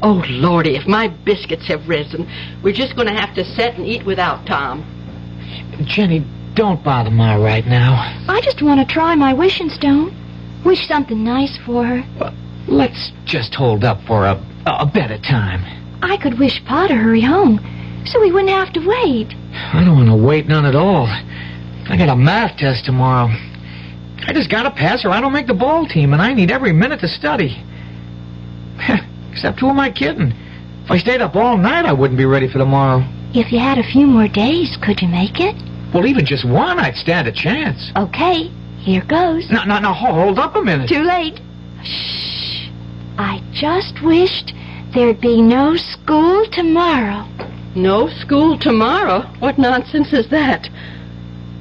Oh, Lordy, if my biscuits have risen, we're just gonna have to sit and eat without Tom. Jenny, don't bother Ma right now. I just want to try my wishing stone. Wish something nice for her. Well, let's just hold up for a better time. I could wish Pa to hurry home, so we wouldn't have to wait. I don't want to wait none at all. I got a math test tomorrow. I just gotta pass or I don't make the ball team, and I need every minute to study. Except who am I kidding? If I stayed up all night, I wouldn't be ready for tomorrow. If you had a few more days, could you make it? Well, even just one, I'd stand a chance. Okay, here goes. No, hold up a minute. Too late. Shh. I just wished there'd be no school tomorrow. No school tomorrow? What nonsense is that?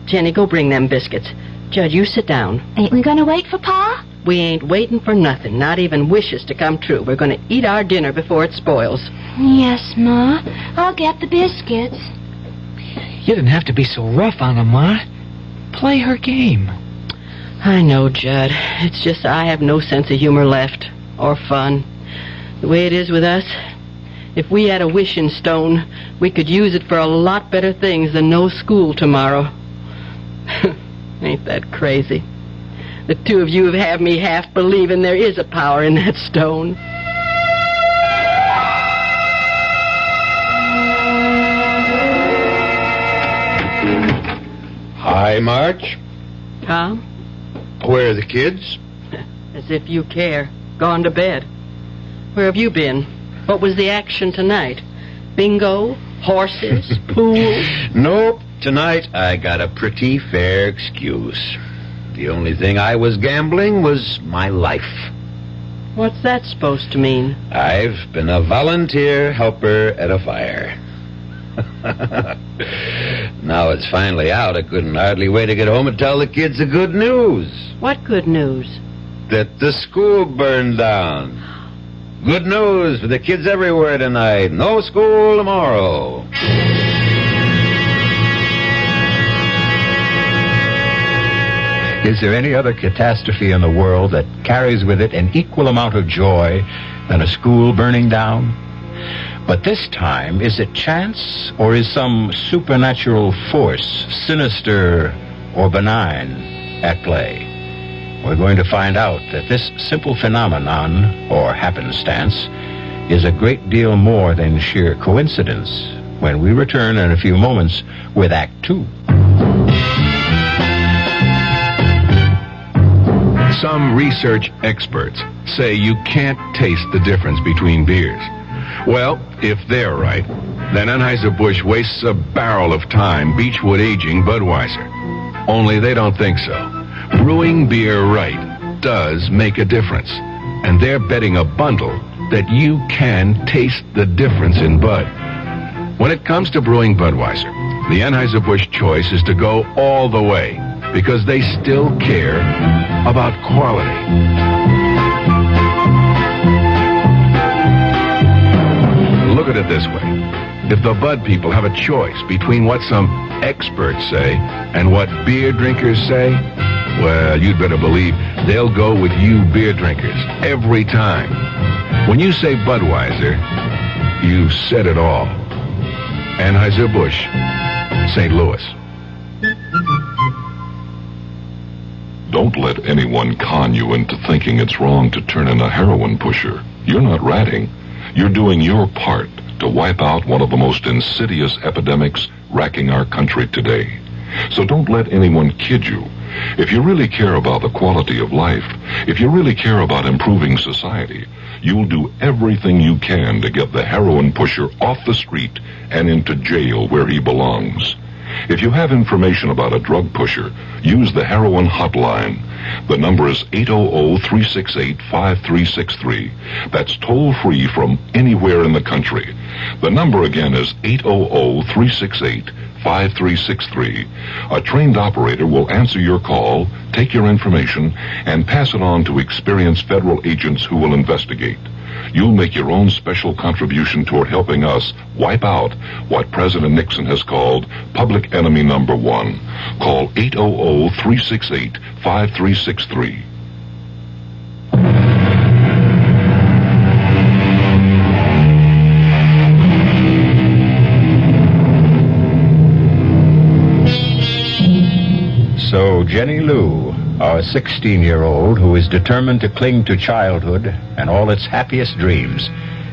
Jenny, go bring them biscuits. Judd, you sit down. Ain't we gonna wait for Pa? We ain't waiting for nothing, not even wishes to come true. We're gonna eat our dinner before it spoils. Yes, Ma. I'll get the biscuits. You didn't have to be so rough on her, Ma. Play her game. I know, Judd. It's just I have no sense of humor left. Or fun. The way it is with us, if we had a wishing stone, we could use it for a lot better things than no school tomorrow. Ain't that crazy? The two of you have had me half believing there is a power in that stone. Hi, March. Tom? Where are the kids? As if you care. Gone to bed. Where have you been? What was the action tonight? Bingo? Horses? Pool? Nope. Tonight I got a pretty fair excuse. The only thing I was gambling was my life. What's that supposed to mean? I've been a volunteer helper at a fire. Now it's finally out. I couldn't hardly wait to get home and tell the kids the good news. What good news? That the school burned down. Good news for the kids everywhere tonight. No school tomorrow. Is there any other catastrophe in the world that carries with it an equal amount of joy than a school burning down? But this time, is it chance or is some supernatural force, sinister or benign, at play? We're going to find out that this simple phenomenon, or happenstance, is a great deal more than sheer coincidence when we return in a few moments with Act 2. Some research experts say you can't taste the difference between beers. Well, if they're right, then Anheuser-Busch wastes a barrel of time Beechwood aging Budweiser. Only they don't think so. Brewing beer right does make a difference. And they're betting a bundle that you can taste the difference in Bud. When it comes to brewing Budweiser, the Anheuser-Busch choice is to go all the way, because they still care about quality. Look at it this way. If the Bud people have a choice between what some experts say and what beer drinkers say, well, you'd better believe they'll go with you beer drinkers every time. When you say Budweiser, you've said it all. Anheuser-Busch, St. Louis. Don't let anyone con you into thinking it's wrong to turn in a heroin pusher. You're not ratting. You're doing your part to wipe out one of the most insidious epidemics racking our country today. So don't let anyone kid you. If you really care about the quality of life, if you really care about improving society, you'll do everything you can to get the heroin pusher off the street and into jail where he belongs. If you have information about a drug pusher, use the heroin hotline. The number is 800-368-5363. That's toll-free from anywhere in the country. The number again is 800-368-5363. 5363. A trained operator will answer your call, take your information, and pass it on to experienced federal agents who will investigate. You'll make your own special contribution toward helping us wipe out what President Nixon has called public enemy number one. Call 800-368-5363. So Jenny Lou, our 16-year-old who is determined to cling to childhood and all its happiest dreams,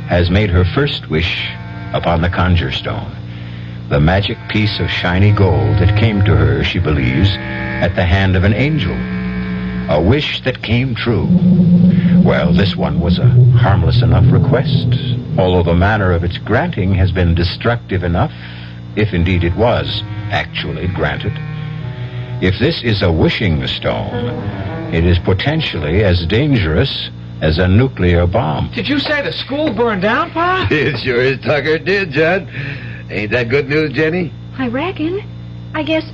has made her first wish upon the conjure stone, the magic piece of shiny gold that came to her, she believes, at the hand of an angel. A wish that came true. Well, this one was a harmless enough request, although the manner of its granting has been destructive enough, if indeed it was actually granted. If this is a wishing stone, it is potentially as dangerous as a nuclear bomb. Did you say the school burned down, Pa? It sure as Tucker did, Judd. Ain't that good news, Jenny? I reckon. I guess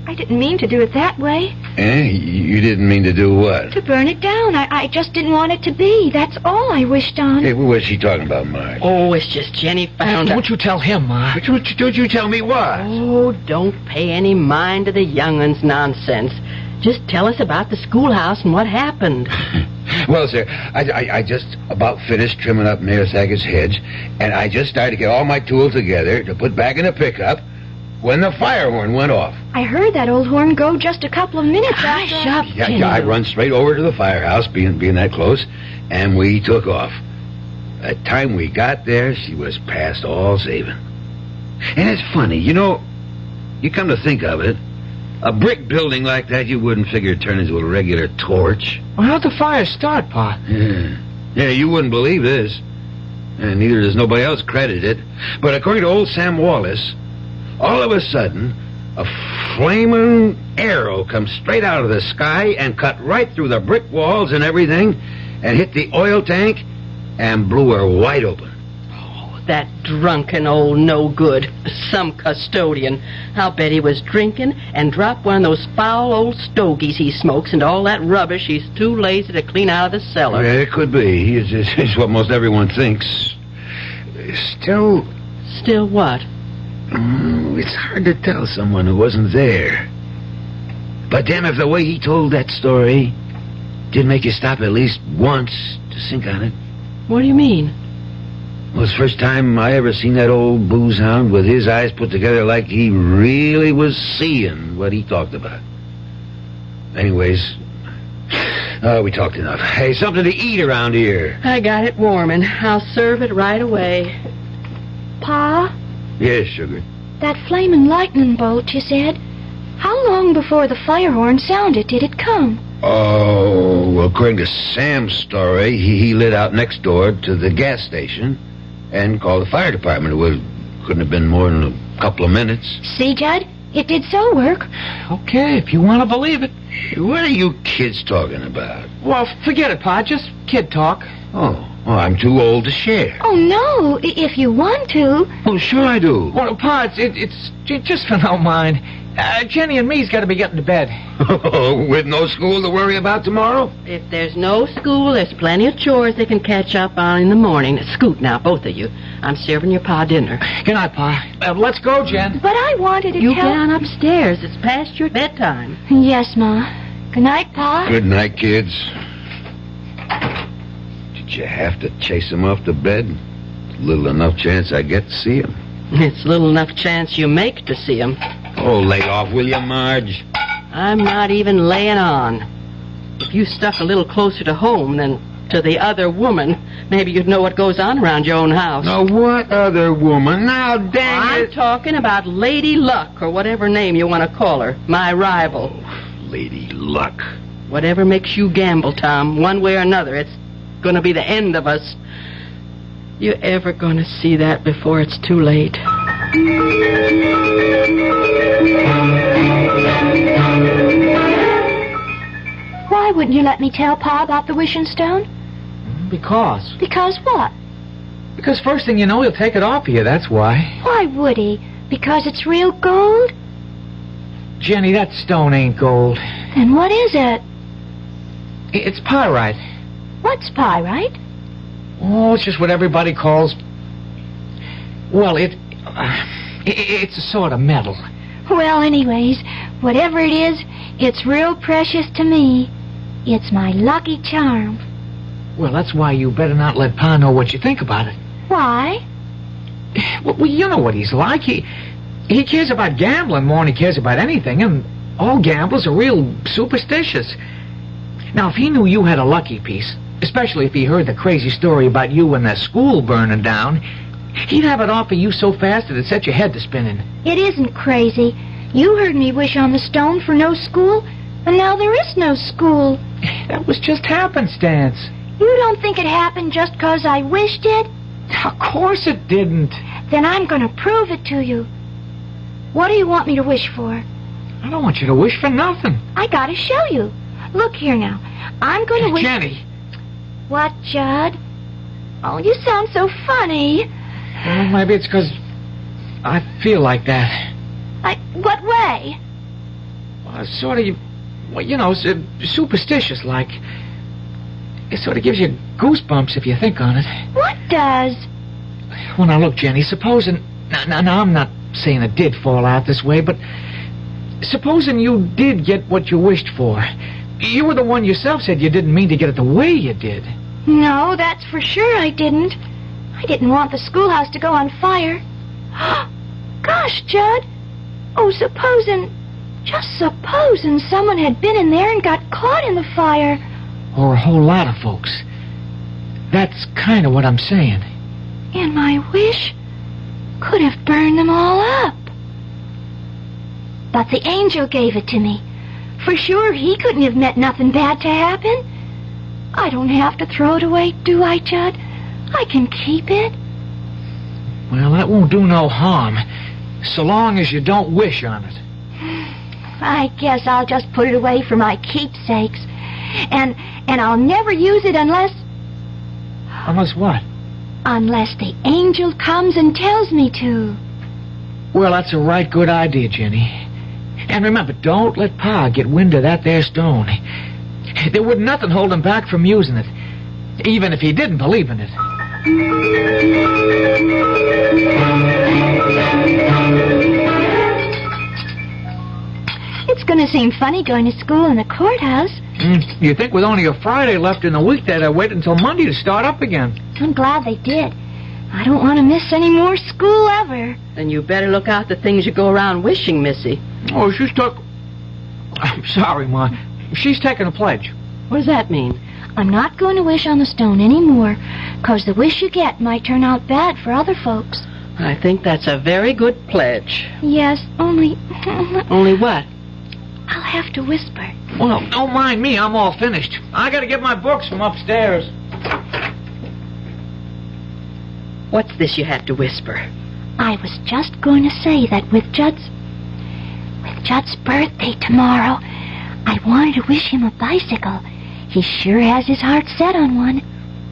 I didn't mean to do it that way. You didn't mean to do what? To burn it down. I just didn't want it to be. That's all I wished on. Hey, what's she talking about, Marge? Oh, it's just Jenny found out. Don't you tell him, Ma. Don't you tell me what? Oh, don't pay any mind to the young'un's nonsense. Just tell us about the schoolhouse and what happened. Well, sir, I just about finished trimming up Mayor Sackett's hedge, and I just started to get all my tools together to put back in the pickup when the fire horn went off. I heard that old horn go just a couple of minutes after. Hush up, Yeah, I run straight over to the firehouse, being that close, and we took off. By the time we got there, she was past all saving. And it's funny, you know, you come to think of it, a brick building like that you wouldn't figure turn into a regular torch. Well, how'd the fire start, Pa? Yeah, you wouldn't believe this. And neither does nobody else credit it. But according to old Sam Wallace, all of a sudden, a flaming arrow comes straight out of the sky and cut right through the brick walls and everything and hit the oil tank and blew her wide open. That drunken old no-good, some custodian. I'll bet he was drinking and dropped one of those foul old stogies he smokes into all that rubbish he's too lazy to clean out of the cellar. Yeah, it could be. It's what most everyone thinks. Still... Still what? It's hard to tell someone who wasn't there. But damn if the way he told that story didn't make you stop at least once to think on it. What do you mean? Well, it's the first time I ever seen that old booze hound with his eyes put together like he really was seeing what he talked about. Anyways, we talked enough. Hey, something to eat around here. I got it warming. I'll serve it right away. Pa, Yes, sugar. that flaming lightning bolt you said, how long before the fire horn sounded did it come? Oh, well, according to Sam's story, he lit out next door to the gas station and called the fire department. Well, couldn't have been more than a couple of minutes. See, Judd? It did so work. Okay, if you want to believe it. What are you kids talking about? Well, forget it, Pa. Just kid talk. Oh, I'm too old to share. Oh, no, if you want to. Oh, sure I do. Well, Pa, it's just for no mind. Jenny and me's got to be getting to bed. With no school to worry about tomorrow? If there's no school, there's plenty of chores they can catch up on in the morning. Scoot now, both of you. I'm serving your Pa dinner. Good night, Pa. Let's go, Jen. But I wanted to You tell... get on upstairs. It's past your bedtime. Yes, Ma. Good night, Pa. Good night, kids. Did you have to chase him off to bed? Little enough chance I get to see him. It's little enough chance you make to see him. Oh, lay off, will you, Marge? I'm not even laying on. If you stuck a little closer to home than to the other woman, maybe you'd know what goes on around your own house. Now, what other woman? Now, dang I'm it. talking about Lady Luck, or whatever name you want to call her. My rival. Lady Luck. Whatever makes you gamble, Tom, one way or another, it's going to be the end of us. You ever going to see that before it's too late? Why wouldn't you let me tell Pa about the wishing stone? Because? Because what? Because first thing you know, he'll take it off of you, that's why. Why would he? Because it's real gold? Jenny, that stone ain't gold. Then what is it? It's pyrite. What's pyrite? Oh, it's just what everybody calls... Well, it's a sort of metal. Well, anyways, whatever it is, it's real precious to me. It's my lucky charm. Well, that's why you better not let Pa know what you think about it. Why? Well, you know what he's like. He cares about gambling more than he cares about anything, and all gamblers are real superstitious. Now, if he knew you had a lucky piece, especially if he heard the crazy story about you and the school burning down, he'd have it offer you so fast that it'd set your head to spinning. It isn't crazy. You heard me wish on the stone for no school, and now there is no school. That was just happenstance. You don't think it happened just 'cause I wished it? Of course it didn't. Then I'm going to prove it to you. What do you want me to wish for? I don't want you to wish for nothing. I got to show you. Look here now. I'm going to wish... Jenny. What, Judd? Oh, you sound so funny. Well, maybe it's 'cause I feel like that. What way? Well, sort of, well, you know, superstitious like. It sort of gives you goosebumps if you think on it. What does? Well, now look, Jenny, supposing... Now, I'm not saying it did fall out this way, but supposing you did get what you wished for. You were the one yourself said you didn't mean to get it the way you did. No, that's for sure I didn't. I didn't want the schoolhouse to go on fire. Gosh, Judd. Oh, just supposing someone had been in there and got caught in the fire. Or a whole lot of folks. That's kind of what I'm saying. And my wish could have burned them all up. But the angel gave it to me. For sure, he couldn't have meant nothing bad to happen. I don't have to throw it away, do I, Judd? I can keep it. Well, that won't do no harm, so long as you don't wish on it. I guess I'll just put it away for my keepsakes. And I'll never use it unless... Unless what? Unless the angel comes and tells me to. Well, that's a right good idea, Jenny. And remember, don't let Pa get wind of that there stone. There wouldn't nothing hold him back from using it, even if he didn't believe in it. It's going to seem funny going to school in the courthouse. You think with only a Friday left in the week they'd wait until Monday to start up again? I'm glad they did. I don't want to miss any more school ever. Then you better look out the things you go around wishing, Missy. Oh, I'm sorry, Ma. She's taking a pledge. What does that mean? I'm not going to wish on the stone anymore, 'cause the wish you get might turn out bad for other folks. I think that's a very good pledge. Yes, only... Only what? I'll have to whisper. Well, don't mind me. I'm all finished. I got to get my books from upstairs. What's this you have to whisper? I was just going to say that with Judd's birthday tomorrow, I wanted to wish him a bicycle. He sure has his heart set on one.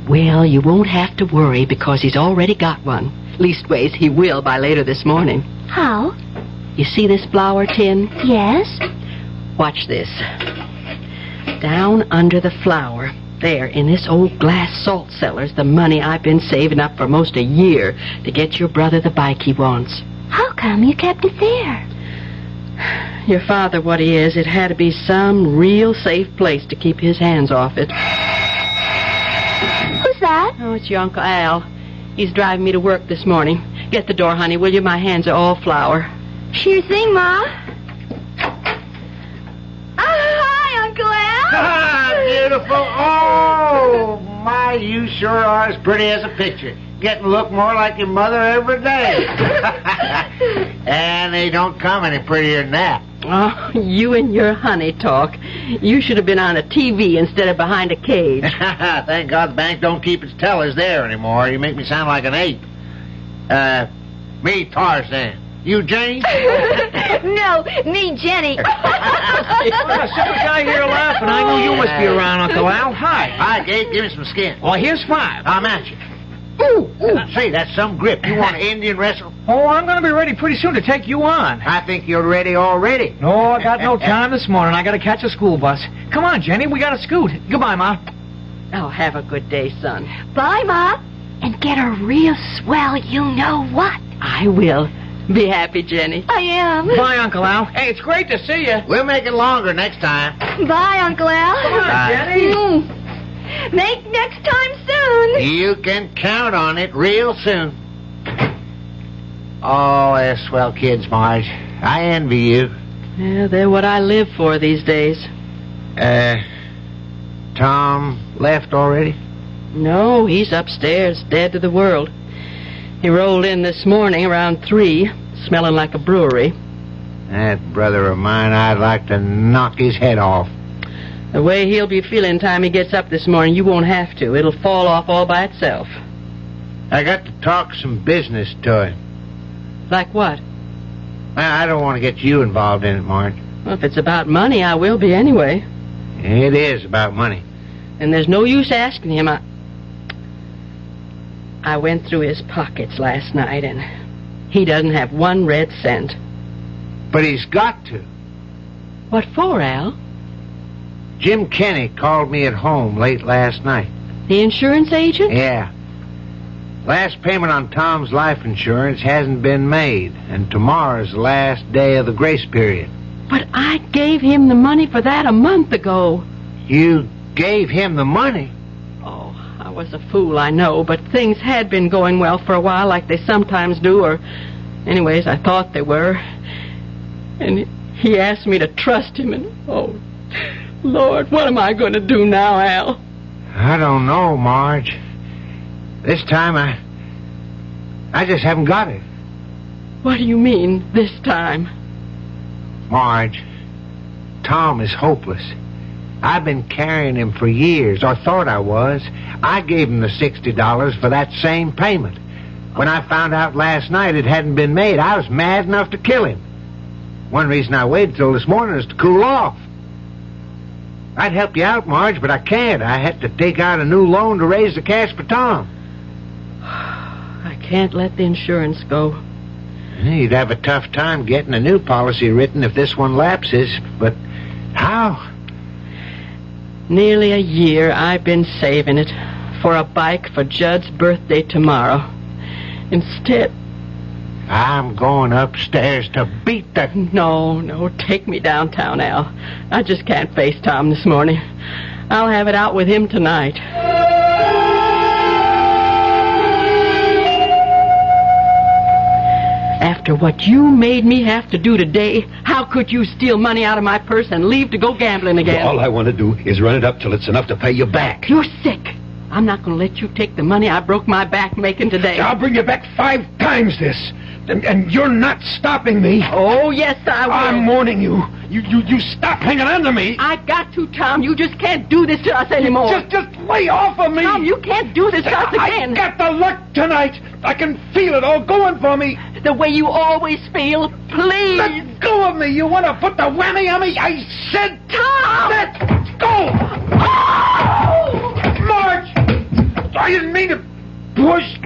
Well, you won't have to worry because he's already got one. Leastways, he will by later this morning. How? You see this flour tin? Yes. Watch this. Down under the flour, there in this old glass salt cellar's the money I've been saving up for most a year to get your brother the bike he wants. How come you kept it there? Your father, what he is, it had to be some real safe place to keep his hands off it. Who's that? Oh, it's your Uncle Al. He's driving me to work this morning. Get the door, honey, will you? My hands are all flour. Sure thing, Ma. Hi, Uncle Al. Ah, beautiful. Oh, my, you sure are as pretty as a picture. Getting to look more like your mother every day. And they don't come any prettier than that. Oh, you and your honey talk. You should have been on a TV instead of behind a cage. Thank God the bank don't keep its tellers there anymore. You make me sound like an ape. Me, Tarzan. You, Jane? No, me, Jenny. Well, as soon as I hear laughing, I knew you must be around, Uncle Al. Hi. Hi, Gabe. Give me some skin. Oh, here's $5. I'm at you. Ooh, say, that's some grip. You want to Indian wrestle? Oh, I'm going to be ready pretty soon to take you on. I think you're ready already. No, I got no time this morning. I got to catch a school bus. Come on, Jenny, we got to scoot. Goodbye, Ma. Oh, have a good day, son. Bye, Ma. And get a real swell you-know-what. I will. Be happy, Jenny. I am. Bye, Uncle Al. Hey, it's great to see you. We'll make it longer next time. Bye, Uncle Al. Come on, Bye. Jenny. Make next time soon. You can count on it real soon. Oh, they're swell kids, Marge. I envy you. Yeah, they're what I live for these days. Tom left already? No, he's upstairs, dead to the world. He rolled in this morning around 3, smelling like a brewery. That brother of mine, I'd like to knock his head off. The way he'll be feeling time he gets up this morning, you won't have to. It'll fall off all by itself. I got to talk some business to him. Like what? I don't want to get you involved in it, Marge. Well, if it's about money, I will be anyway. It is about money. And there's no use asking him. I went through his pockets last night, and he doesn't have 1 red cent. But he's got to. What for, Al? Jim Kenny called me at home late last night. The insurance agent? Yeah. Last payment on Tom's life insurance hasn't been made, and tomorrow's the last day of the grace period. But I gave him the money for that a month ago. You gave him the money? Oh, I was a fool, I know, but things had been going well for a while like they sometimes do, or anyways, I thought they were. And he asked me to trust him, and oh, Lord, what am I going to do now, Al? I don't know, Marge. This time I just haven't got it. What do you mean, this time? Marge, Tom is hopeless. I've been carrying him for years, or thought I was. I gave him the $60 for that same payment. When I found out last night it hadn't been made, I was mad enough to kill him. One reason I waited till this morning is to cool off. I'd help you out, Marge, but I can't. I had to take out a new loan to raise the cash for Tom. I can't let the insurance go. You'd have a tough time getting a new policy written if this one lapses, but how? Nearly a year I've been saving it for a bike for Judd's birthday tomorrow. Instead... I'm going upstairs to beat the... No, take me downtown, Al. I just can't face Tom this morning. I'll have it out with him tonight. After what you made me have to do today, how could you steal money out of my purse and leave to go gambling again? All I want to do is run it up till it's enough to pay you back. You're sick. I'm not going to let you take the money I broke my back making today. I'll bring you back 5 times this. And you're not stopping me. Oh, yes, I will. I'm warning you. You stop hanging on to me. I got to, Tom. You just can't do this to us anymore. Just lay off of me. Tom, you can't do this to us again. I got the luck tonight. I can feel it all going for me. The way you always feel. Please. Let go of me. You want to put the whammy on me? I said... Tom! Let go. Oh! Marge! I didn't mean to push...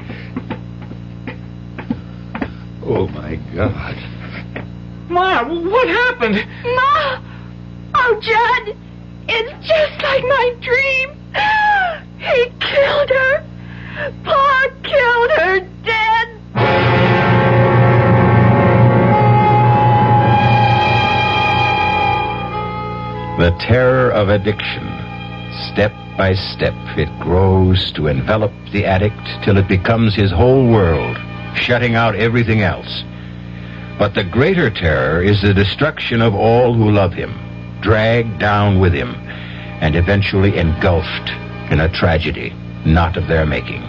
Oh, my God. Ma, what happened? Ma! Oh, Judd! It's just like my dream. He killed her. Pa killed her dead. The terror of addiction. Step by step, it grows to envelop the addict till it becomes his whole world, shutting out everything else. But the greater terror is the destruction of all who love him, dragged down with him, and eventually engulfed in a tragedy not of their making.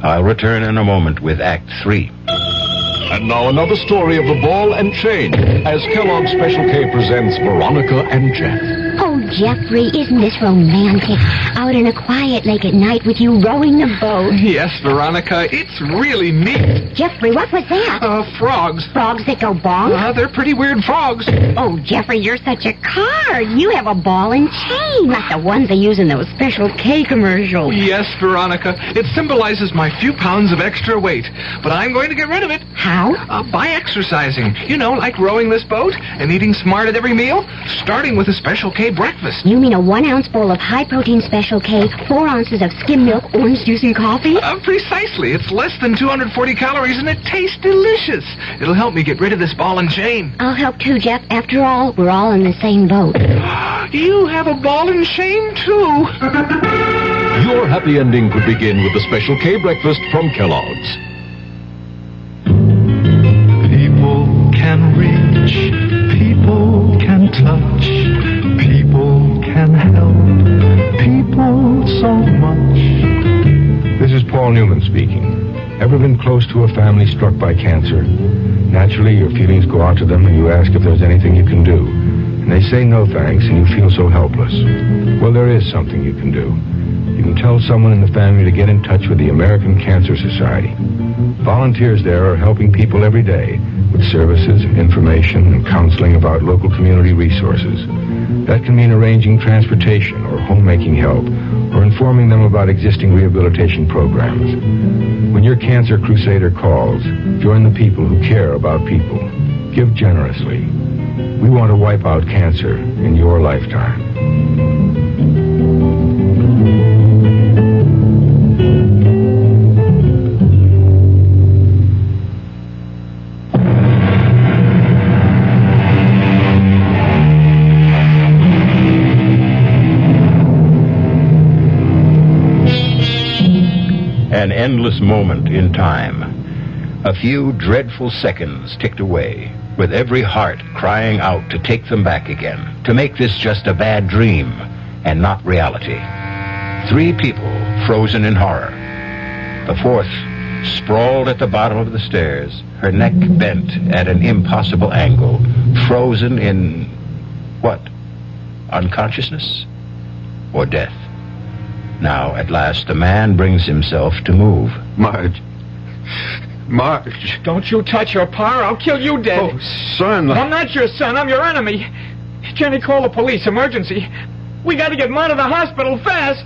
I'll return in a moment with Act 3. And now another story of the ball and chain as Kellogg's Special K presents Veronica and Jack. Oh, Jeffrey, isn't this romantic? Out on a quiet lake at night with you rowing the boat. Yes, Veronica, it's really neat. Jeffrey, what was that? Frogs. Frogs that go bonk? They're pretty weird frogs. Oh, Jeffrey, you're such a card. You have a ball and chain, like the ones they use in those Special K commercials. Yes, Veronica, it symbolizes my few pounds of extra weight. But I'm going to get rid of it. How? By exercising. You know, like rowing this boat and eating smart at every meal, starting with a Special K breakfast. You mean a 1-ounce bowl of high-protein Special K, 4 ounces of skim milk, orange juice, and coffee? Precisely. It's less than 240 calories, and it tastes delicious. It'll help me get rid of this ball and chain. I'll help too, Jeff. After all, we're all in the same boat. You have a ball and chain, too. Your happy ending could begin with the Special K breakfast from Kellogg's. People can reach, people can touch, people can help, people so much. This is Paul Newman speaking. Ever been close to a family struck by cancer? Naturally, your feelings go out to them and you ask if there's anything you can do. And they say no thanks and you feel so helpless. Well, there is something you can do. You can tell someone in the family to get in touch with the American Cancer Society. Volunteers there are helping people every day with services, information, and counseling about local community resources. That can mean arranging transportation or homemaking help or informing them about existing rehabilitation programs. When your cancer crusader calls, join the people who care about people. Give generously. We want to wipe out cancer in your lifetime. An endless moment in time. A few dreadful seconds ticked away, with every heart crying out to take them back again, to make this just a bad dream and not reality. 3 people frozen in horror. The 4th sprawled at the bottom of the stairs, her neck bent at an impossible angle, frozen in what? Unconsciousness or death? Now, at last, the man brings himself to move. Marge. Don't you touch her, Pa, or I'll kill you dead. Oh, son. I'm not your son. I'm your enemy. Jenny, call the police. Emergency. We got to get Mom to the hospital fast.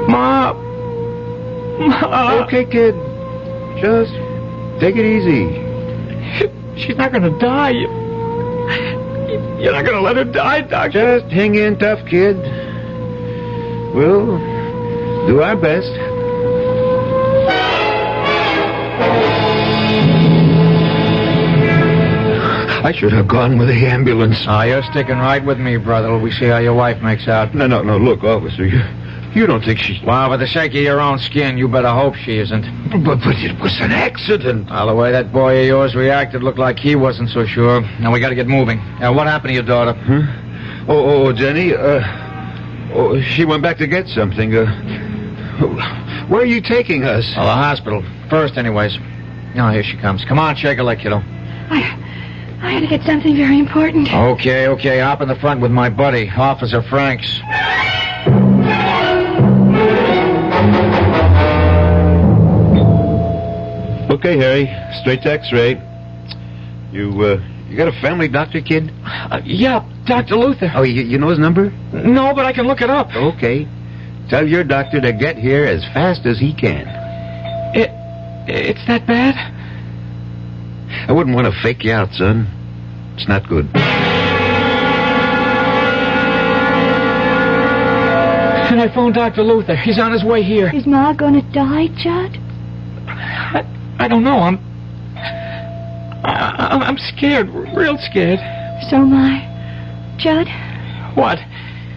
Ma. Okay, kid. Just take it easy. She's not going to die. You're not going to let her die, Doctor. Just hang in tough, kid. We'll do our best. I should have gone with the ambulance. You're sticking right with me, brother. We see how your wife makes out. No. Look, officer, you don't think she's... Well, for the sake of your own skin, you better hope she isn't. But it was an accident. Well, the way that boy of yours reacted looked like he wasn't so sure. Now, we got to get moving. What happened to your daughter? Huh? Oh, Jenny, she went back to get something. Where are you taking us? Well, the hospital. First, anyways. Oh, here she comes. Come on, shake a leg, kiddo. I had to get something very important. Okay. Hop in the front with my buddy, Officer Franks. Okay, Harry. Straight to X-ray. You got a family doctor, kid? Yeah, Dr. Luther. Oh, you know his number? No, but I can look it up. Okay. Tell your doctor to get here as fast as he can. It's that bad? I wouldn't want to fake you out, son. It's not good. And I phoned Dr. Luther. He's on his way here. Is Ma gonna die, Judd? I don't know. I'm scared, real scared. So am I. Judd? What?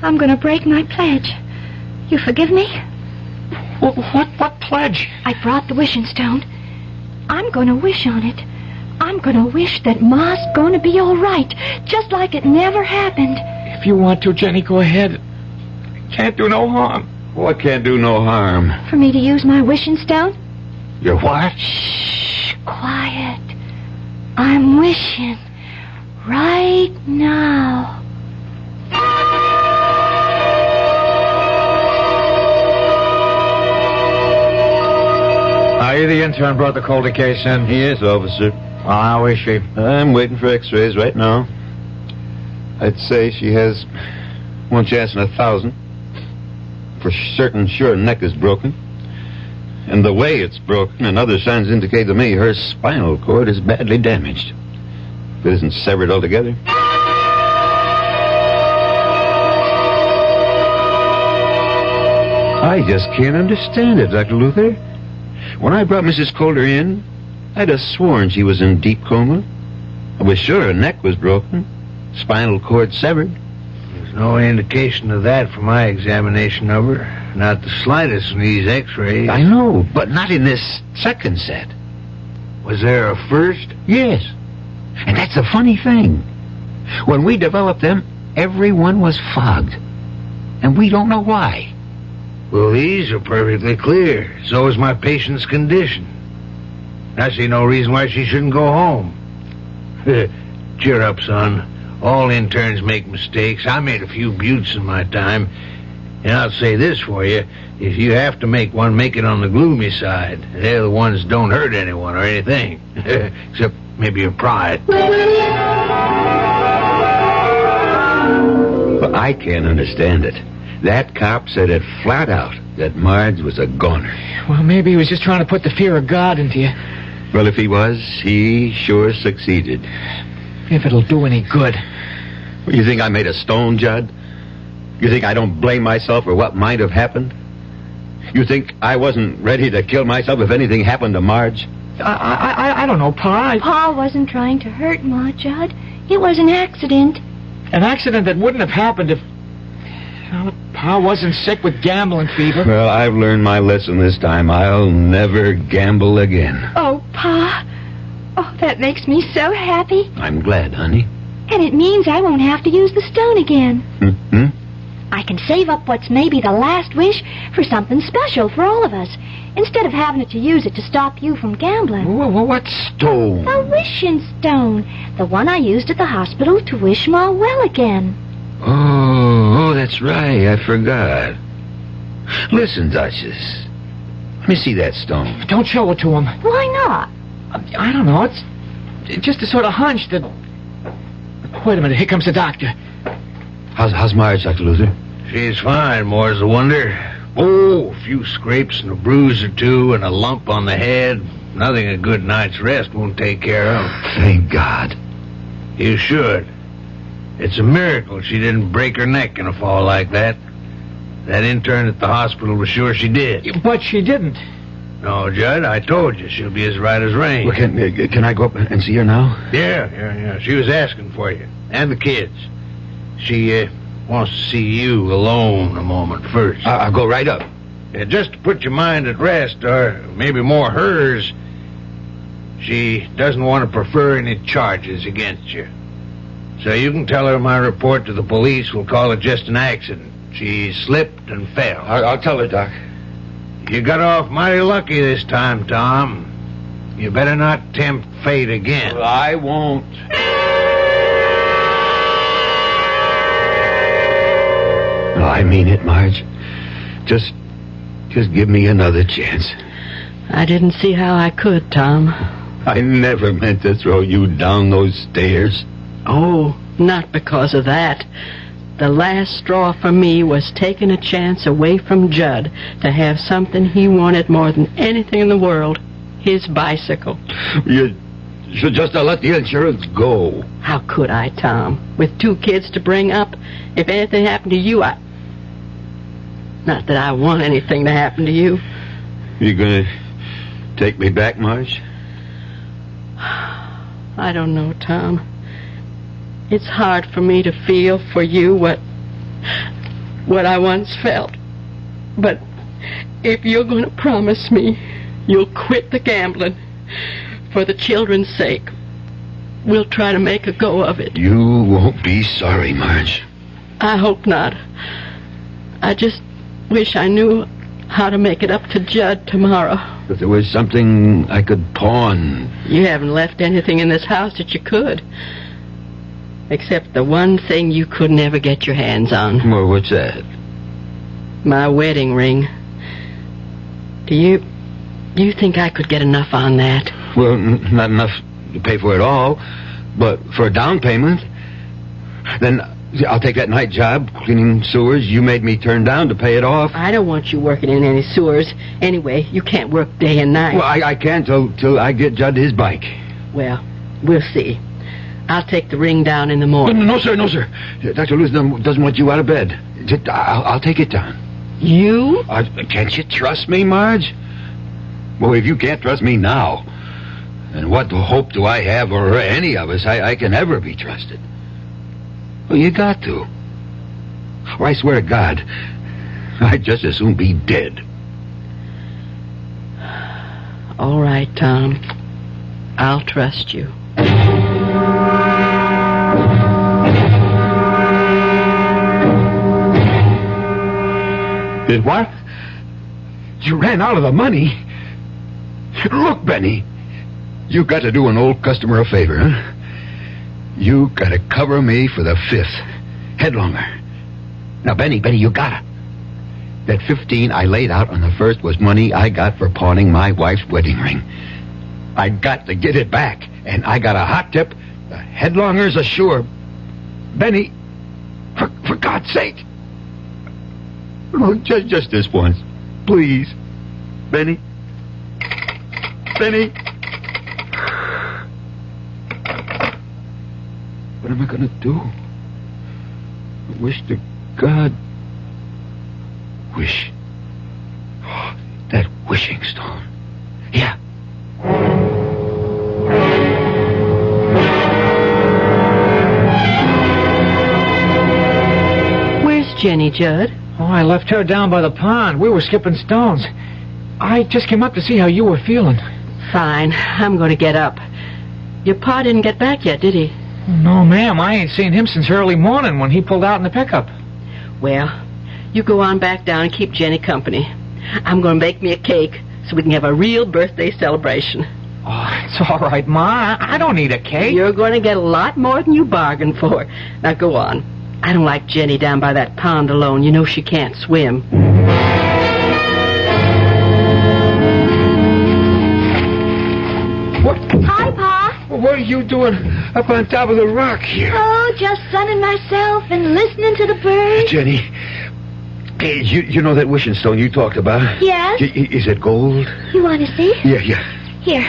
I'm gonna break my pledge. You forgive me? What pledge? I brought the wishing stone. I'm gonna wish on it. I'm gonna wish that Ma's gonna be all right, just like it never happened. If you want to, Jenny, go ahead. Can't do no harm. Oh, it can't do no harm. For me to use my wishing stone? Your what? Shh, quiet. I'm wishing right now. Are you the intern brought the Calder case in? Yes, officer. Well, how is she? I'm waiting for x-rays right now. I'd say she has 1 chance in 1,000. For certain sure her neck is broken. And the way it's broken and other signs indicate to me her spinal cord is badly damaged. If it isn't severed altogether. I just can't understand it, Dr. Luther. When I brought Mrs. Calder in, I'd have sworn she was in deep coma. I was sure her neck was broken, spinal cord severed. There's no indication of that from my examination of her. Not the slightest in these x-rays. I know, but not in this second set. Was there a first? Yes. And that's the funny thing. When we developed them, everyone was fogged. And we don't know why. Well, these are perfectly clear. So is my patient's condition. I see no reason why she shouldn't go home. Cheer up, son. All interns make mistakes. I made a few buttes in my time. And I'll say this for you. If you have to make one, make it on the gloomy side. They're the ones that don't hurt anyone or anything. Except maybe your pride. But I can't understand it. That cop said it flat out that Marge was a goner. Well, maybe he was just trying to put the fear of God into you. Well, if he was, he sure succeeded. If it'll do any good. You think I made a stone, Judd? You think I don't blame myself for what might have happened? You think I wasn't ready to kill myself if anything happened to Marge? I don't know, Pa. Pa wasn't trying to hurt Ma, Judd. It was an accident. An accident that wouldn't have happened if... Well, Pa wasn't sick with gambling fever. Well, I've learned my lesson this time. I'll never gamble again. Oh, Pa. Oh, that makes me so happy. I'm glad, honey. And it means I won't have to use the stone again. Mm-hmm. I can save up what's maybe the last wish for something special for all of us, instead of having to use it to stop you from gambling. What stone? A wishing stone. The one I used at the hospital to wish Ma well again. Oh, that's right. I forgot. Listen, Duchess. Let me see that stone. Don't show it to him. Why not? I don't know. It's just a sort of hunch that... Wait a minute. Here comes the doctor. How's Marge, Dr. Luther? She's fine, more's the wonder. Oh, a few scrapes and a bruise or two and a lump on the head. Nothing a good night's rest won't take care of. Thank God. You should. It's a miracle she didn't break her neck in a fall like that. That intern at the hospital was sure she did. But she didn't. No, Judd, I told you she'll be as right as rain. Well, can I go up and see her now? Yeah. She was asking for you. And the kids. She wants to see you alone a moment first. I'll go right up. Yeah, just to put your mind at rest, or maybe more hers, she doesn't want to prefer any charges against you. So you can tell her my report to the police will call it just an accident. She slipped and fell. I'll tell her, Doc. You got off mighty lucky this time, Tom. You better not tempt fate again. Well, I won't. No, I mean it, Marge. Just give me another chance. I didn't see how I could, Tom. I never meant to throw you down those stairs. Oh, not because of that. The last straw for me was taking a chance away from Judd to have something he wanted more than anything in the world, his bicycle. You should just have let the insurance go. How could I, Tom? With 2 kids to bring up, if anything happened to you, Not that I want anything to happen to you. You gonna take me back, Marge? I don't know, Tom. It's hard for me to feel for you what I once felt. But if you're going to promise me you'll quit the gambling for the children's sake, we'll try to make a go of it. You won't be sorry, Marge. I hope not. I just wish I knew how to make it up to Judd tomorrow. If there was something I could pawn. You haven't left anything in this house that you could. Except the one thing you could never get your hands on. Well, what's that? My wedding ring. Do you think I could get enough on that? Well, not enough to pay for it all, but for a down payment. Then I'll take that night job cleaning sewers you made me turn down to pay it off. I don't want you working in any sewers. Anyway, you can't work day and night. Well, I can't till I get Judd his bike. Well, we'll see. I'll take the ring down in the morning. No, sir. Dr. Lewis doesn't want you out of bed. I'll take it down. You? Can't you trust me, Marge? Well, if you can't trust me now, then what hope do I have, or any of us, I can ever be trusted? Well, you got to. Or I swear to God, I'd just as soon be dead. All right, Tom. I'll trust you. Did what? You ran out of the money? Look, Benny, you got to do an old customer a favor, huh? You got to cover me for the 5th. Headlonger. Now, Benny, you gotta. That 15 I laid out on the 1st was money I got for pawning my wife's wedding ring. I got to get it back, and I got a hot tip. The headlonger's a sure. Benny, for God's sake. Oh, just this once. Please. Benny. What am I going to do? I wish to God. Wish. Oh, that wishing stone. Yeah. Where's Jenny, Judd? Oh, I left her down by the pond. We were skipping stones. I just came up to see how you were feeling. Fine. I'm going to get up. Your pa didn't get back yet, did he? No, ma'am. I ain't seen him since early morning when he pulled out in the pickup. Well, you go on back down and keep Jenny company. I'm going to bake me a cake so we can have a real birthday celebration. Oh, it's all right, Ma. I don't need a cake. You're going to get a lot more than you bargained for. Now, go on. I don't like Jenny down by that pond alone. You know she can't swim. What? Hi, Pa. What are you doing up on top of the rock here? Oh, just sunning myself and listening to the birds. Jenny, hey, you know that wishing stone you talked about? Yes? Is it gold? You want to see? Yeah. Here.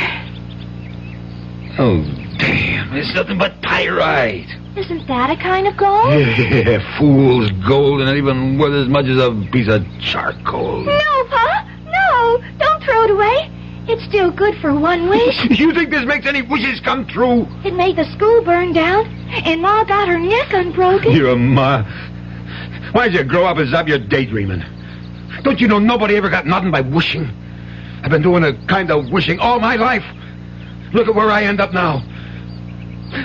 Oh, damn. It's nothing but pyrite. Isn't that a kind of gold? Yeah, fool's gold, and not even worth as much as a piece of charcoal. No, Pa. No. Don't throw it away. It's still good for one wish. You think this makes any wishes come true? It made the school burn down, and Ma got her neck unbroken. You're a Ma. Why'd you grow up and stop your daydreaming? Don't you know nobody ever got nothing by wishing? I've been doing a kind of wishing all my life. Look at where I end up now.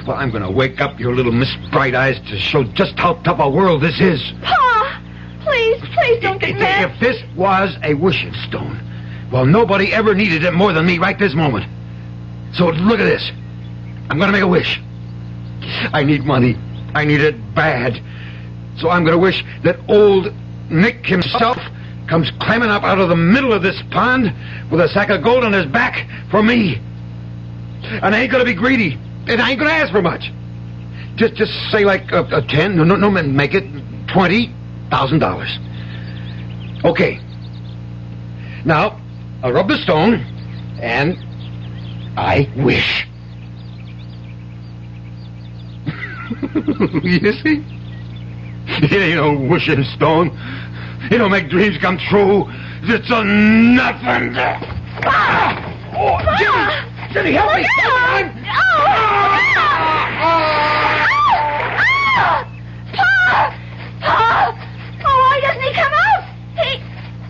Well, I'm going to wake up your little Miss Bright Eyes to show just how tough a world this is. Pa! Please don't get mad. If this was a wishing stone, well, nobody ever needed it more than me right this moment. So look at this. I'm going to make a wish. I need money. I need it bad. So I'm going to wish that old Nick himself comes climbing up out of the middle of this pond with a sack of gold on his back for me. And I ain't going to be greedy. And I ain't going to ask for much. Just say like a 10, no, make it $20,000. Okay. Now, I'll rub the stone, and I wish. You see? It ain't no wishing stone. It don't make dreams come true. It's a nothing. Ah! Oh, Jenny, help me! Pa! Oh, why doesn't he come out?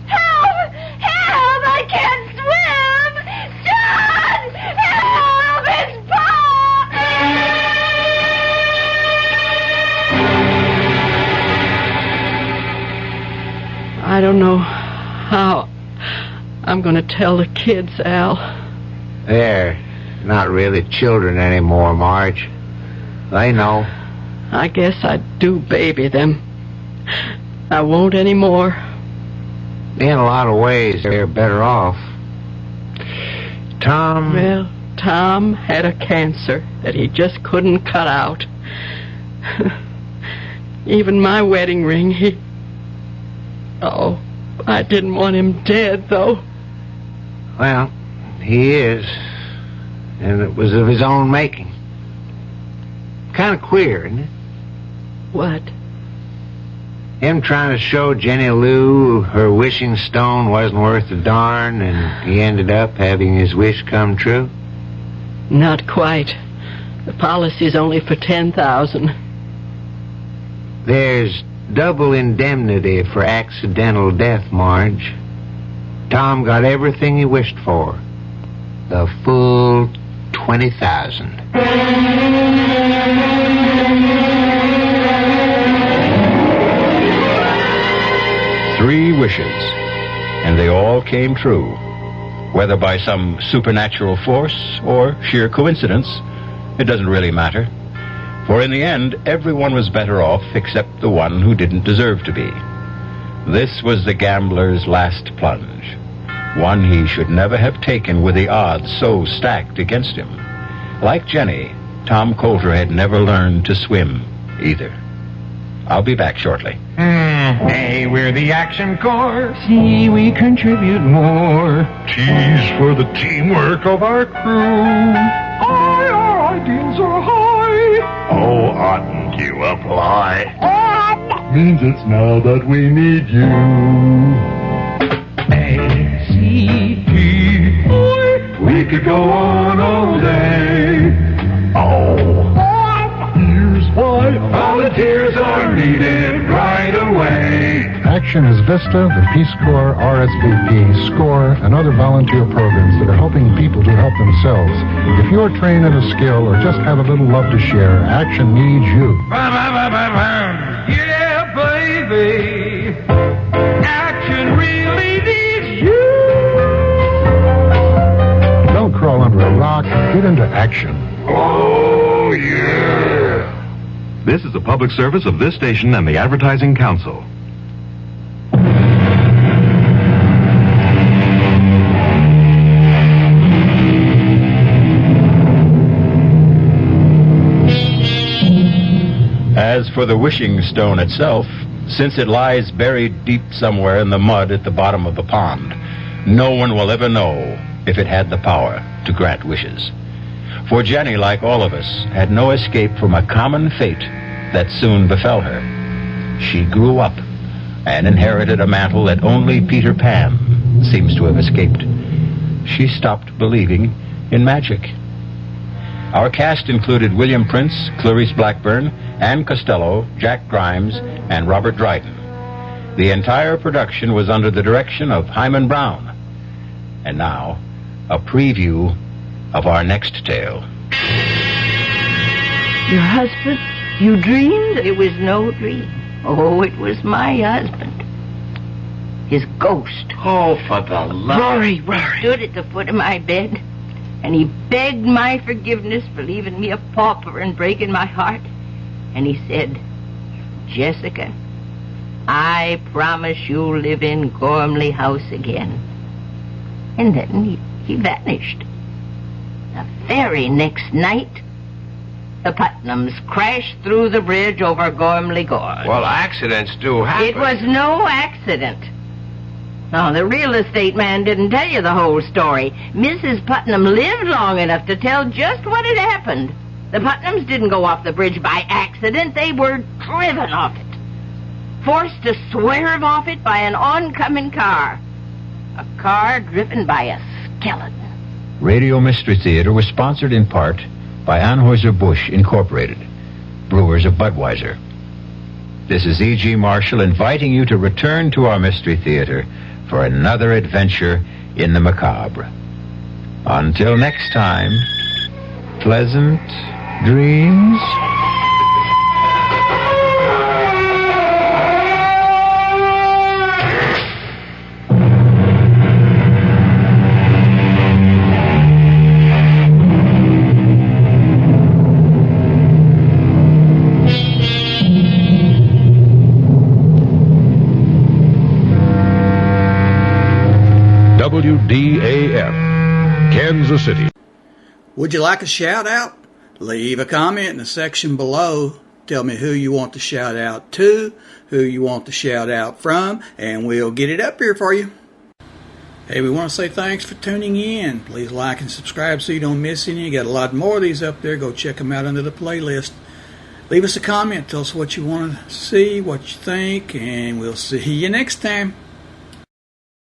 Help! I can't swim! John! Help! It's Pa! I don't know how I'm going to tell the kids, Al. They're not really children anymore, Marge. They know. I guess I do baby them. I won't anymore. In a lot of ways, they're better off. Tom... Well, Tom had a cancer that he just couldn't cut out. Even my wedding ring, Oh, I didn't want him dead, though. Well, he is. And it was of his own making. Kind of queer, isn't it? What? Him trying to show Jenny Lou her wishing stone wasn't worth a darn, and he ended up having his wish come true? Not quite. The policy's only for $10,000. There's double indemnity for accidental death, Marge. Tom got everything he wished for. The full $20,000. Three wishes, and they all came true. Whether by some supernatural force or sheer coincidence, it doesn't really matter. For in the end, everyone was better off except the one who didn't deserve to be. This was the gambler's last plunge, one he should never have taken with the odds so stacked against him. Like Jenny, Tom Coulter had never learned to swim either. I'll be back shortly. Hey, we're the Action Corps. See, we contribute more. T's for the teamwork of our crew. Aye, our ideals are high. Oh, oughtn't you apply? Means it's now that we need you. A-C-P. We could go on all day. Oh. Here's why volunteers are needed right away. Action is VISTA, the Peace Corps, RSVP, SCORE, and other volunteer programs that are helping people to help themselves. If you're trained in a skill or just have a little love to share, Action needs you. Yeah, baby. Action really needs you. Don't crawl under a rock. Get into action. Oh, yeah. This is a public service of this station and the Advertising Council. As for the wishing stone itself, since it lies buried deep somewhere in the mud at the bottom of the pond, no one will ever know if it had the power to grant wishes. For Jenny, like all of us, had no escape from a common fate that soon befell her. She grew up and inherited a mantle that only Peter Pan seems to have escaped. She stopped believing in magic. Our cast included William Prince, Clarice Blackburn, Ann Costello, Jack Grimes, and Robert Dryden. The entire production was under the direction of Hyman Brown. And now, a preview of our next tale. Your husband? You dreamed? It was no dream. Oh, it was my husband. His ghost. Oh, for the love... Rory stood at the foot of my bed, and he begged my forgiveness for leaving me a pauper and breaking my heart. And he said, Jessica, I promise you'll live in Gormley House again. And then he vanished. The very next night, the Putnams crashed through the bridge over Gormley Gorge. Well, accidents do happen. It was no accident. No, the real estate man didn't tell you the whole story. Mrs. Putnam lived long enough to tell just what had happened. The Putnams didn't go off the bridge by accident. They were driven off it. Forced to swerve off it by an oncoming car. A car driven by a skeleton. Radio Mystery Theater was sponsored in part by Anheuser-Busch Incorporated, brewers of Budweiser. This is E.G. Marshall inviting you to return to our Mystery Theater for another adventure in the macabre. Until next time, pleasant dreams. WDAF, Kansas City. Would you like a shout out? Leave a comment in the section below. Tell me who you want to shout out to, who you want to shout out from, and we'll get it up here for you. Hey, we want to say thanks for tuning in. Please like and subscribe so you don't miss any. You got a lot more of these up there. Go check them out under the playlist. Leave us a comment. Tell us what you want to see, what you think, and we'll see you next time.